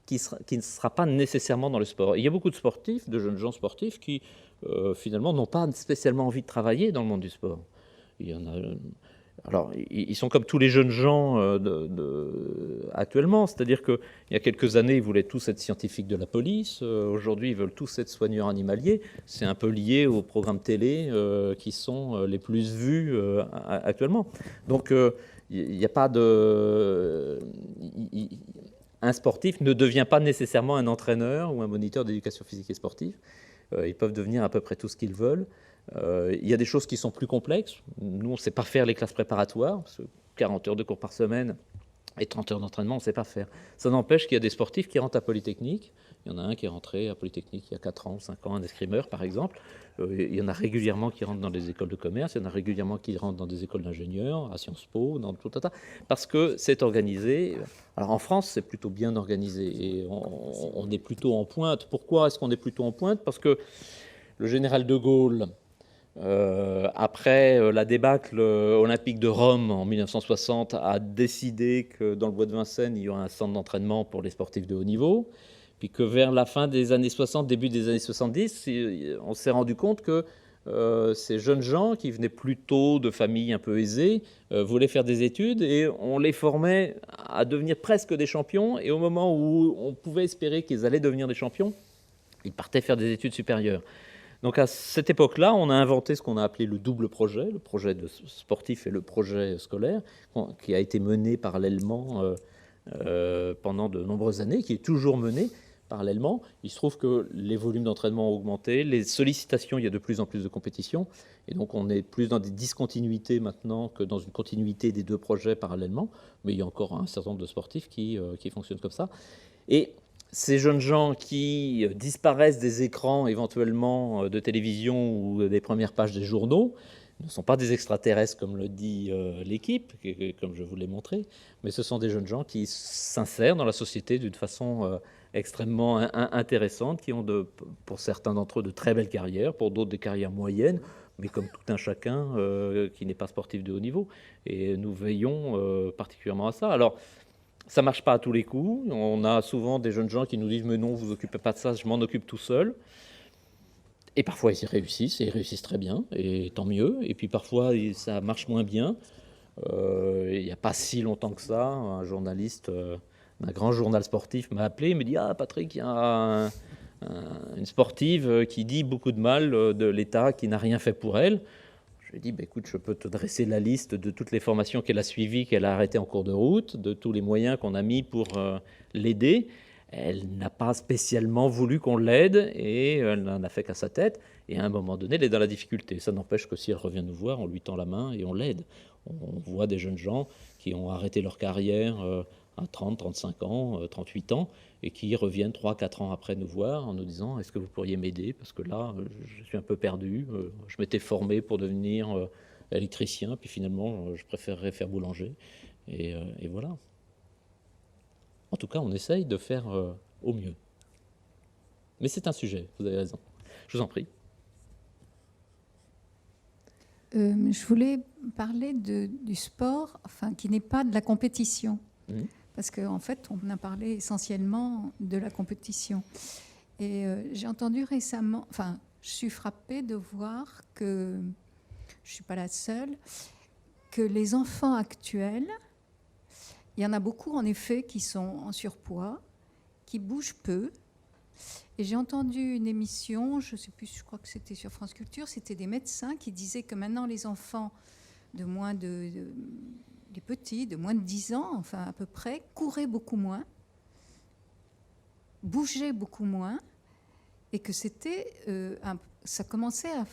qui ne sera pas nécessairement dans le sport. Et il y a beaucoup de sportifs, de jeunes gens sportifs qui finalement n'ont pas spécialement envie de travailler dans le monde du sport. Il y en a... Alors, ils sont comme tous les jeunes gens actuellement, c'est-à-dire qu'il y a quelques années, ils voulaient tous être scientifiques de la police. Aujourd'hui, ils veulent tous être soigneurs animaliers. C'est un peu lié aux programmes télé qui sont les plus vus actuellement. Donc, il n'y a pas de... Un sportif ne devient pas nécessairement un entraîneur ou un moniteur d'éducation physique et sportive. Ils peuvent devenir à peu près tout ce qu'ils veulent. Il y a des choses qui sont plus complexes. Nous, on ne sait pas faire les classes préparatoires, parce que 40 heures de cours par semaine et 30 heures d'entraînement, on ne sait pas faire. Ça n'empêche qu'il y a des sportifs qui rentrent à Polytechnique. Il y en a un qui est rentré à Polytechnique il y a 4 ans, 5 ans, un escrimeur par exemple. Il y en a régulièrement qui rentrent dans des écoles de commerce, il y en a régulièrement qui rentrent dans des écoles d'ingénieurs, à Sciences Po, dans tout un tas, parce que c'est organisé. Alors en France, c'est plutôt bien organisé et on est plutôt en pointe. Pourquoi est-ce qu'on est plutôt en pointe ? Parce que le général de Gaulle, après la débâcle olympique de Rome en 1960, a décidé que dans le bois de Vincennes, il y aurait un centre d'entraînement pour les sportifs de haut niveau, puis que vers la fin des années 60, début des années 70, on s'est rendu compte que ces jeunes gens qui venaient plutôt de familles un peu aisées voulaient faire des études et on les formait à devenir presque des champions, et au moment où on pouvait espérer qu'ils allaient devenir des champions, ils partaient faire des études supérieures. Donc à cette époque-là, on a inventé ce qu'on a appelé le double projet, le projet de sportif et le projet scolaire, qui a été mené parallèlement pendant de nombreuses années, qui est toujours mené, parallèlement. Il se trouve que les volumes d'entraînement ont augmenté, les sollicitations, il y a de plus en plus de compétitions, et donc on est plus dans des discontinuités maintenant que dans une continuité des deux projets parallèlement, mais il y a encore un certain nombre de sportifs qui fonctionnent comme ça. Et ces jeunes gens qui disparaissent des écrans éventuellement de télévision ou des premières pages des journaux ne sont pas des extraterrestres comme le dit l'équipe, comme je vous l'ai montré, mais ce sont des jeunes gens qui s'insèrent dans la société d'une façon extrêmement intéressante, qui ont pour certains d'entre eux de très belles carrières, pour d'autres des carrières moyennes, mais comme tout un chacun qui n'est pas sportif de haut niveau. Et nous veillons particulièrement à ça. Alors, ça ne marche pas à tous les coups. On a souvent des jeunes gens qui nous disent « mais non, vous occupez pas de ça, je m'en occupe tout seul ». Et parfois, ils y réussissent très bien, et tant mieux. Et puis parfois, ça marche moins bien. Il n'y a pas si longtemps que ça, un journaliste d'un grand journal sportif m'a appelé, il me dit « Ah, Patrick, il y a une sportive qui dit beaucoup de mal de l'État, qui n'a rien fait pour elle. » Je lui ai dit « Écoute, je peux te dresser la liste de toutes les formations qu'elle a suivies, qu'elle a arrêtées en cours de route, de tous les moyens qu'on a mis pour l'aider. » Elle n'a pas spécialement voulu qu'on l'aide et elle n'en a fait qu'à sa tête. Et à un moment donné, elle est dans la difficulté. Ça n'empêche que si elle revient nous voir, on lui tend la main et on l'aide. On voit des jeunes gens qui ont arrêté leur carrière à 30, 35 ans, 38 ans et qui reviennent 3, 4 ans après nous voir en nous disant « Est-ce que vous pourriez m'aider ? Parce que là, je suis un peu perdu. Je m'étais formé pour devenir électricien, puis finalement, je préférerais faire boulanger. » Et voilà. En tout cas, on essaye de faire au mieux. Mais c'est un sujet, vous avez raison. Je vous en prie. Je voulais parler du sport, enfin, qui n'est pas de la compétition. Parce qu'en fait, on a parlé essentiellement de la compétition. Et j'ai entendu récemment, enfin, je suis frappée de voir que, je ne suis pas la seule, que les enfants actuels, il y en a beaucoup, en effet, qui sont en surpoids, qui bougent peu. Et j'ai entendu une émission, je ne sais plus, je crois que c'était sur France Culture, c'était des médecins qui disaient que maintenant les enfants de moins les petits, de moins de 10 ans, enfin à peu près, couraient beaucoup moins, bougeaient beaucoup moins, et que ça commençait à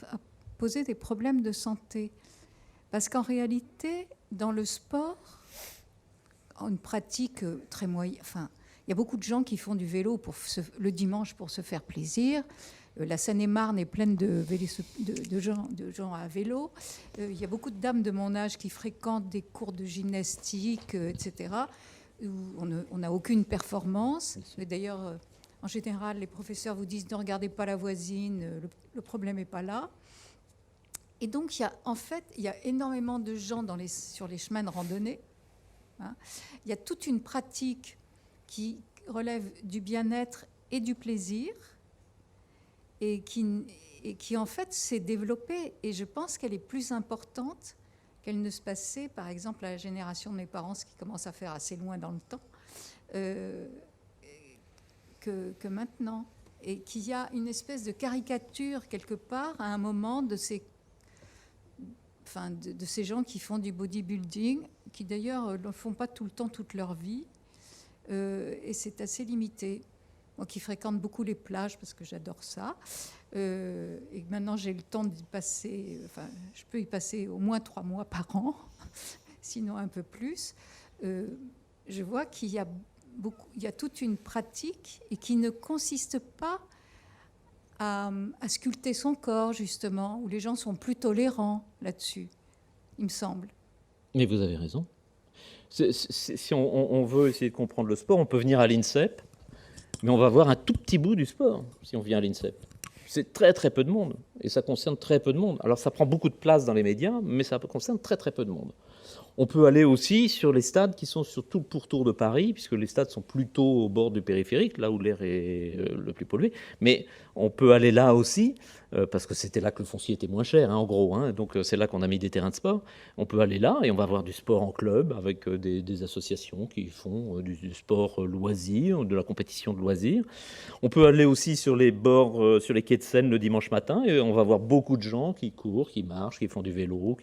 poser des problèmes de santé. Parce qu'en réalité, dans le sport, une pratique très moyenne. Enfin, il y a beaucoup de gens qui font du vélo le dimanche pour se faire plaisir. La Seine-et-Marne est pleine de gens à vélo. Il y a beaucoup de dames de mon âge qui fréquentent des cours de gymnastique, etc., où on n'a aucune performance. D'ailleurs, en général, les professeurs vous disent « ne regardez pas la voisine, le problème n'est pas là ». Et donc, il y a énormément de gens sur les chemins de randonnée. Il y a toute une pratique qui relève du bien-être et du plaisir et qui en fait s'est développée, et je pense qu'elle est plus importante qu'elle ne se passait par exemple à la génération de mes parents, ce qui commence à faire assez loin dans le temps, que maintenant, et qu'il y a une espèce de caricature quelque part à un moment de ces gens qui font du bodybuilding, qui d'ailleurs ne le font pas tout le temps, toute leur vie, et c'est assez limité. Moi qui fréquente beaucoup les plages, parce que j'adore ça, et maintenant j'ai le temps d'y passer, enfin je peux y passer au moins 3 mois par an, sinon un peu plus, je vois qu'il y a toute une pratique et qui ne consiste pas à sculpter son corps, justement, où les gens sont plus tolérants là-dessus, il me semble. Mais vous avez raison. Si on veut essayer de comprendre le sport, on peut venir à l'INSEP, mais on va voir un tout petit bout du sport si on vient à l'INSEP. C'est très très peu de monde, et ça concerne très peu de monde. Alors ça prend beaucoup de place dans les médias, mais ça concerne très très peu de monde. On peut aller aussi sur les stades qui sont sur tout le pourtour de Paris, puisque les stades sont plutôt au bord du périphérique, là où l'air est le plus pollué. Mais on peut aller là aussi, parce que c'était là que le foncier était moins cher, en gros. Donc c'est là qu'on a mis des terrains de sport. On peut aller là et on va voir du sport en club, avec des associations qui font du sport loisir, de la compétition de loisirs. On peut aller aussi sur les bords, sur les quais de Seine le dimanche matin, et on va voir beaucoup de gens qui courent, qui marchent, qui font du vélo.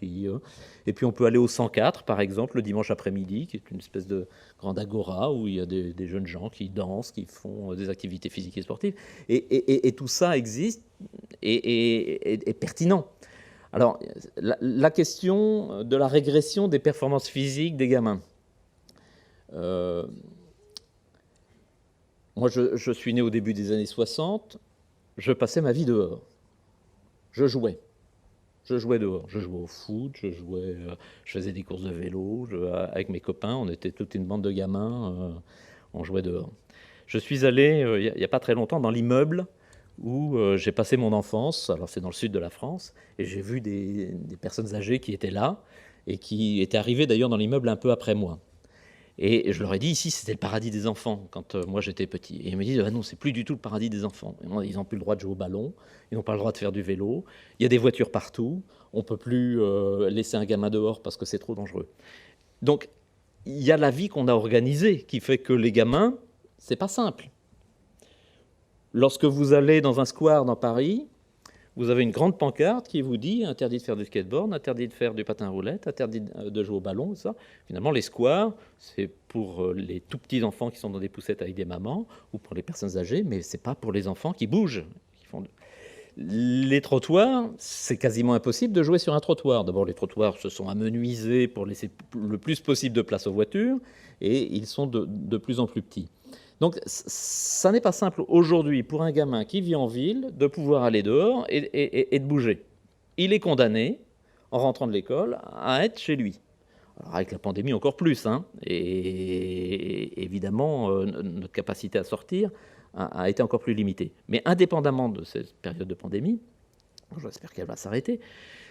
Et puis on peut aller au 104, par exemple, le dimanche après-midi, qui est une espèce de grande agora où il y a des jeunes gens qui dansent, qui font des activités physiques et sportives. Et tout ça existe et est pertinent. Alors, la question de la régression des performances physiques des gamins. Moi, je suis né au début des années 60. Je passais ma vie dehors. Je jouais dehors. Je jouais au foot, je faisais des courses de vélo. Avec mes copains, on était toute une bande de gamins. On jouait dehors. Je suis allé, il n'y a pas très longtemps, dans l'immeuble où j'ai passé mon enfance. Alors, c'est dans le sud de la France. Et j'ai vu des personnes âgées qui étaient là et qui étaient arrivées d'ailleurs dans l'immeuble un peu après moi. Et je leur ai dit, ici, c'était le paradis des enfants, quand moi j'étais petit. Et ils me disent, ah non, c'est plus du tout le paradis des enfants. Ils n'ont plus le droit de jouer au ballon, ils n'ont pas le droit de faire du vélo, il y a des voitures partout, on ne peut plus laisser un gamin dehors parce que c'est trop dangereux. Donc, il y a la vie qu'on a organisée qui fait que les gamins, c'est pas simple. Lorsque vous allez dans un square dans Paris, vous avez une grande pancarte qui vous dit interdit de faire du skateboard, interdit de faire du patin à roulettes, interdit de jouer au ballon, tout ça. Finalement, les squares, c'est pour les tout petits enfants qui sont dans des poussettes avec des mamans ou pour les personnes âgées, mais c'est pas pour les enfants qui bougent. Les trottoirs, c'est quasiment impossible de jouer sur un trottoir. D'abord, les trottoirs se sont amenuisés pour laisser le plus possible de place aux voitures et ils sont de plus en plus petits. Donc, ça n'est pas simple aujourd'hui pour un gamin qui vit en ville de pouvoir aller dehors et de bouger. Il est condamné, en rentrant de l'école, à être chez lui. Alors, avec la pandémie, encore plus. Et évidemment, notre capacité à sortir a été encore plus limitée. Mais indépendamment de cette période de pandémie, j'espère qu'elle va s'arrêter,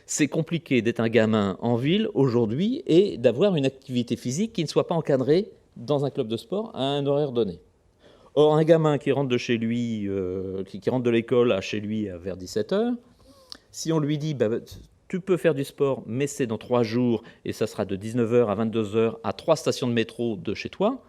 c'est compliqué d'être un gamin en ville aujourd'hui et d'avoir une activité physique qui ne soit pas encadrée dans un club de sport à un horaire donné. Or, un gamin qui rentre de chez lui, qui rentre de l'école à chez lui vers 17h, si on lui dit tu peux faire du sport, mais c'est dans 3 jours et ça sera de 19h à 22h à 3 stations de métro de chez toi,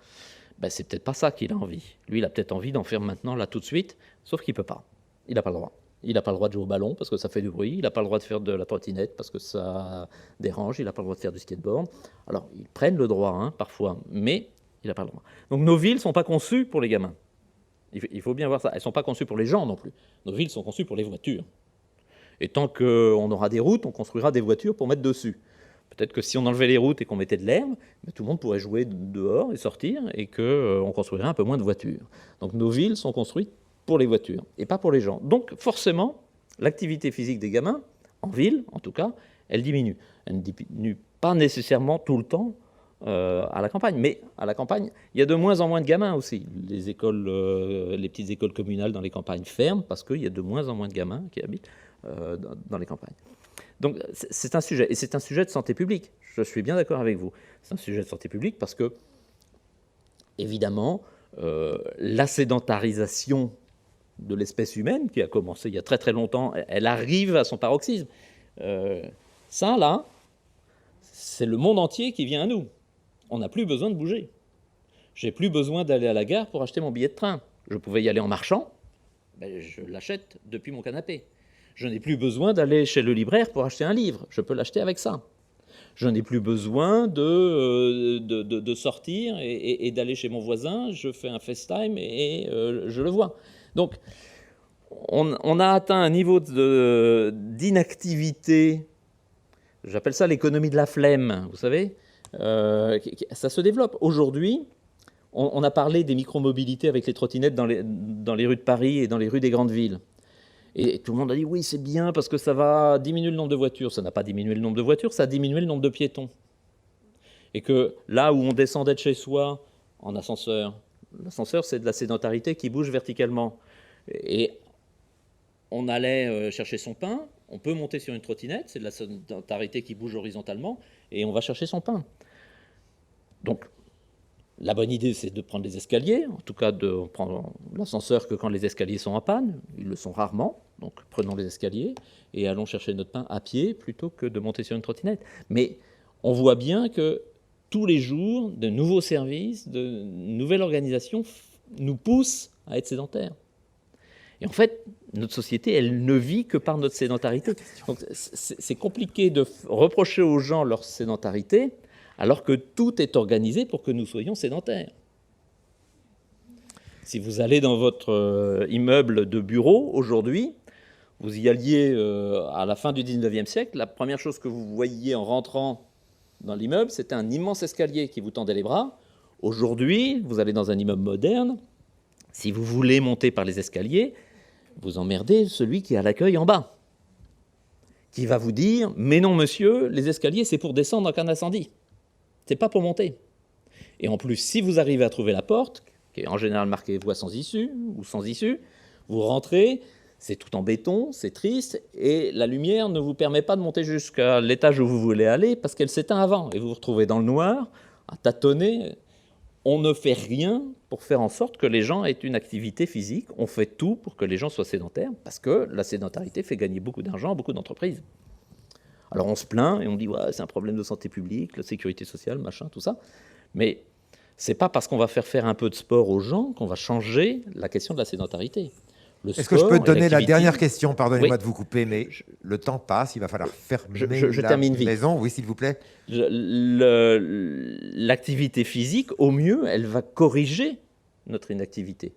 c'est peut-être pas ça qu'il a envie. Lui, il a peut-être envie d'en faire maintenant, là, tout de suite, sauf qu'il peut pas. Il n'a pas le droit. Il n'a pas le droit de jouer au ballon parce que ça fait du bruit. Il n'a pas le droit de faire de la trottinette parce que ça dérange. Il n'a pas le droit de faire du skateboard. Alors, ils prennent le droit, parfois, mais il n'a pas le droit. Donc, nos villes ne sont pas conçues pour les gamins. Il faut bien voir ça. Elles ne sont pas conçues pour les gens non plus. Nos villes sont conçues pour les voitures. Et tant qu'on aura des routes, on construira des voitures pour mettre dessus. Peut-être que si on enlevait les routes et qu'on mettait de l'herbe, tout le monde pourrait jouer dehors et sortir et qu'on construirait un peu moins de voitures. Donc nos villes sont construites pour les voitures et pas pour les gens. Donc forcément, l'activité physique des gamins, en ville en tout cas, elle diminue. Elle ne diminue pas nécessairement tout le temps à la campagne. Mais à la campagne, il y a de moins en moins de gamins aussi. Les écoles, les petites écoles communales dans les campagnes ferment parce qu'il y a de moins en moins de gamins qui habitent dans les campagnes. Donc c'est un sujet, et c'est un sujet de santé publique. Je suis bien d'accord avec vous. C'est un sujet de santé publique parce que, évidemment, la sédentarisation de l'espèce humaine, qui a commencé il y a très très longtemps, elle arrive à son paroxysme. Ça, là, c'est le monde entier qui vient à nous. On n'a plus besoin de bouger. J'ai plus besoin d'aller à la gare pour acheter mon billet de train. Je pouvais y aller en marchant, je l'achète depuis mon canapé. Je n'ai plus besoin d'aller chez le libraire pour acheter un livre. Je peux l'acheter avec ça. Je n'ai plus besoin de sortir et d'aller chez mon voisin. Je fais un FaceTime et je le vois. Donc, on a atteint un niveau d'inactivité. J'appelle ça l'économie de la flemme, vous savez. Ça se développe. Aujourd'hui, on a parlé des micromobilités avec les trottinettes dans les rues de Paris et dans les rues des grandes villes. Et tout le monde a dit oui, c'est bien parce que ça va diminuer le nombre de voitures. Ça n'a pas diminué le nombre de voitures, ça a diminué le nombre de piétons. Et que là où on descendait de chez soi en ascenseur, l'ascenseur c'est de la sédentarité qui bouge verticalement. Et on allait chercher son pain, on peut monter sur une trottinette, c'est de la sédentarité qui bouge horizontalement, et on va chercher son pain. Donc, la bonne idée, c'est de prendre les escaliers, en tout cas de prendre l'ascenseur que quand les escaliers sont en panne, ils le sont rarement, donc prenons les escaliers et allons chercher notre pain à pied plutôt que de monter sur une trottinette. Mais on voit bien que tous les jours, de nouveaux services, de nouvelles organisations nous poussent à être sédentaires. Et en fait, notre société, elle ne vit que par notre sédentarité. Donc c'est compliqué de reprocher aux gens leur sédentarité alors que tout est organisé pour que nous soyons sédentaires. Si vous allez dans votre immeuble de bureau aujourd'hui, vous y alliez à la fin du 19e siècle, la première chose que vous voyiez en rentrant dans l'immeuble, c'était un immense escalier qui vous tendait les bras. Aujourd'hui, vous allez dans un immeuble moderne, si vous voulez monter par les escaliers, vous emmerdez celui qui est à l'accueil en bas, qui va vous dire « Mais non, monsieur, les escaliers, c'est pour descendre en cas d'incendie. C'est pas pour monter. » Et en plus, si vous arrivez à trouver la porte, qui est en général marquée « Voie sans issue » ou « Sans issue », vous rentrez, c'est tout en béton, c'est triste, et la lumière ne vous permet pas de monter jusqu'à l'étage où vous voulez aller, parce qu'elle s'éteint avant, et vous vous retrouvez dans le noir, à tâtonner. On ne fait rien pour faire en sorte que les gens aient une activité physique. On fait tout pour que les gens soient sédentaires, parce que la sédentarité fait gagner beaucoup d'argent à beaucoup d'entreprises. Alors on se plaint et on dit ouais, c'est un problème de santé publique, la sécurité sociale, machin, tout ça. Mais c'est pas parce qu'on va faire un peu de sport aux gens qu'on va changer la question de la sédentarité. Est-ce que je peux te donner la dernière question? Pardonnez-moi oui. de vous couper, mais le temps passe, il va falloir fermer je la termine vite. maison. Oui, s'il vous plaît. L'activité physique, au mieux, elle va corriger notre inactivité.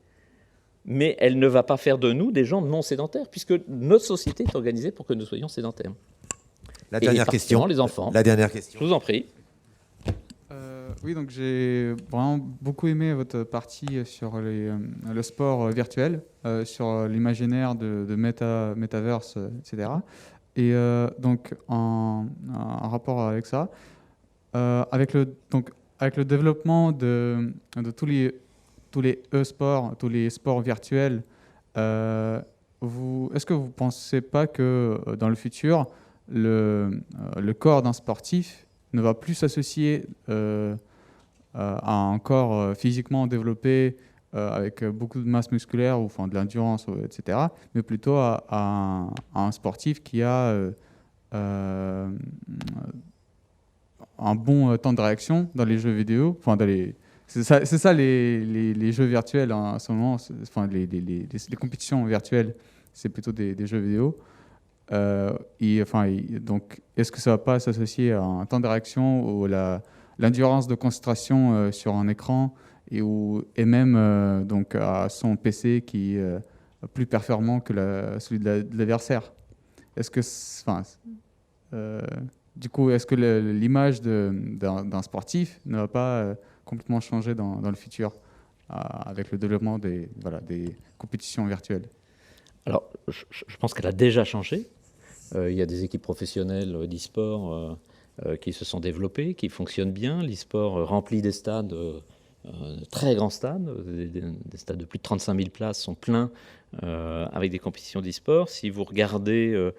Mais elle ne va pas faire de nous des gens non sédentaires, puisque notre société est organisée pour que nous soyons sédentaires. La dernière question. Les enfants. La dernière question. Je vous en prie. Oui, donc j'ai vraiment beaucoup aimé votre partie sur le sport virtuel, sur l'imaginaire de metaverse, etc. Et donc en rapport avec ça, avec le développement de tous les e-sports, tous les sports virtuels, est-ce que vous ne pensez pas que dans le futur, le corps d'un sportif ne va plus s'associer à un corps physiquement développé avec beaucoup de masse musculaire ou enfin, de l'endurance, etc., mais plutôt à un sportif qui a un bon temps de réaction dans les jeux vidéo. Enfin, c'est ça les jeux virtuels en ce moment, enfin, les compétitions virtuelles, c'est plutôt des jeux vidéo. Donc, est-ce que ça ne va pas s'associer à un temps de réaction ou l'endurance de concentration sur un écran et même donc à son PC qui est plus performant que celui de l'adversaire? Est-ce que, du coup, est-ce que l'image d'un sportif ne va pas complètement changer dans le futur avec le développement des compétitions virtuelles? Alors, je pense qu'elle a déjà changé. Il y a des équipes professionnelles d'e-sport qui se sont développées, qui fonctionnent bien. L'e-sport remplit des stades, très grands stades, des stades de plus de 35 000 places sont pleins avec des compétitions d'e-sport. Si vous regardez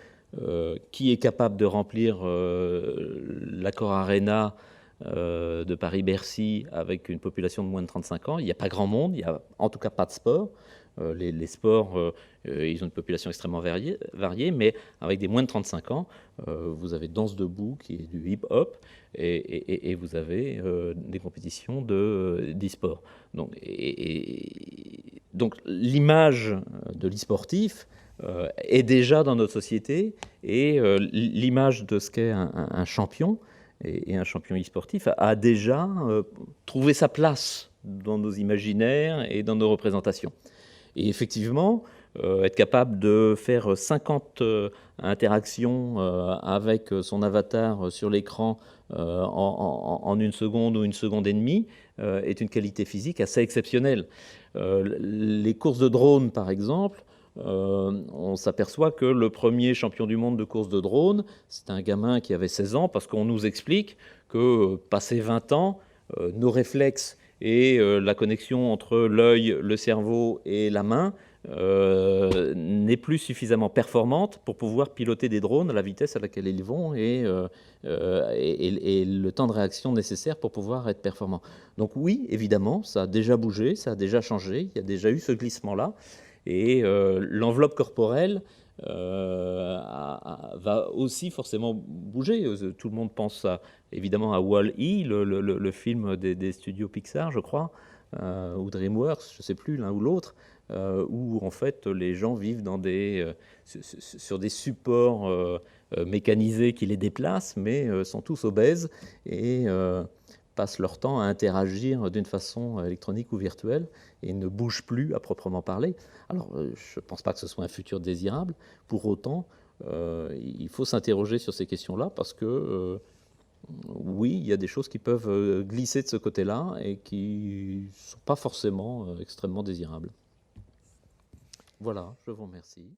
qui est capable de remplir l'Accor Arena de Paris-Bercy avec une population de moins de 35 ans, il n'y a pas grand monde, il n'y a en tout cas pas de sport. Les sports, ils ont une population extrêmement variée, mais avec des moins de 35 ans, vous avez danse debout qui est du hip-hop et vous avez des compétitions d'e-sport. Donc l'image de l'e-sportif est déjà dans notre société et l'image de ce qu'est un champion et un champion e-sportif a déjà trouvé sa place dans nos imaginaires et dans nos représentations. Et effectivement, être capable de faire 50 interactions avec son avatar sur l'écran en 1 seconde ou 1 seconde et demie est une qualité physique assez exceptionnelle. Les courses de drone, par exemple, on s'aperçoit que le premier champion du monde de course de drone, c'est un gamin qui avait 16 ans, parce qu'on nous explique que, passé 20 ans, nos réflexes et la connexion entre l'œil, le cerveau et la main n'est plus suffisamment performante pour pouvoir piloter des drones à la vitesse à laquelle ils vont et le temps de réaction nécessaire pour pouvoir être performant. Donc oui, évidemment, ça a déjà bougé, ça a déjà changé, il y a déjà eu ce glissement-là, et l'enveloppe corporelle va aussi forcément bouger. Tout le monde pense évidemment à Wall-E, le film des studios Pixar, je crois, ou DreamWorks, je ne sais plus, l'un ou l'autre, où en fait les gens vivent dans sur des supports mécanisés qui les déplacent, mais sont tous obèses et passent leur temps à interagir d'une façon électronique ou virtuelle et ne bougent plus à proprement parler. Alors, je ne pense pas que ce soit un futur désirable. Pour autant, il faut s'interroger sur ces questions-là parce que, oui, il y a des choses qui peuvent glisser de ce côté-là et qui ne sont pas forcément extrêmement désirables. Voilà, je vous remercie.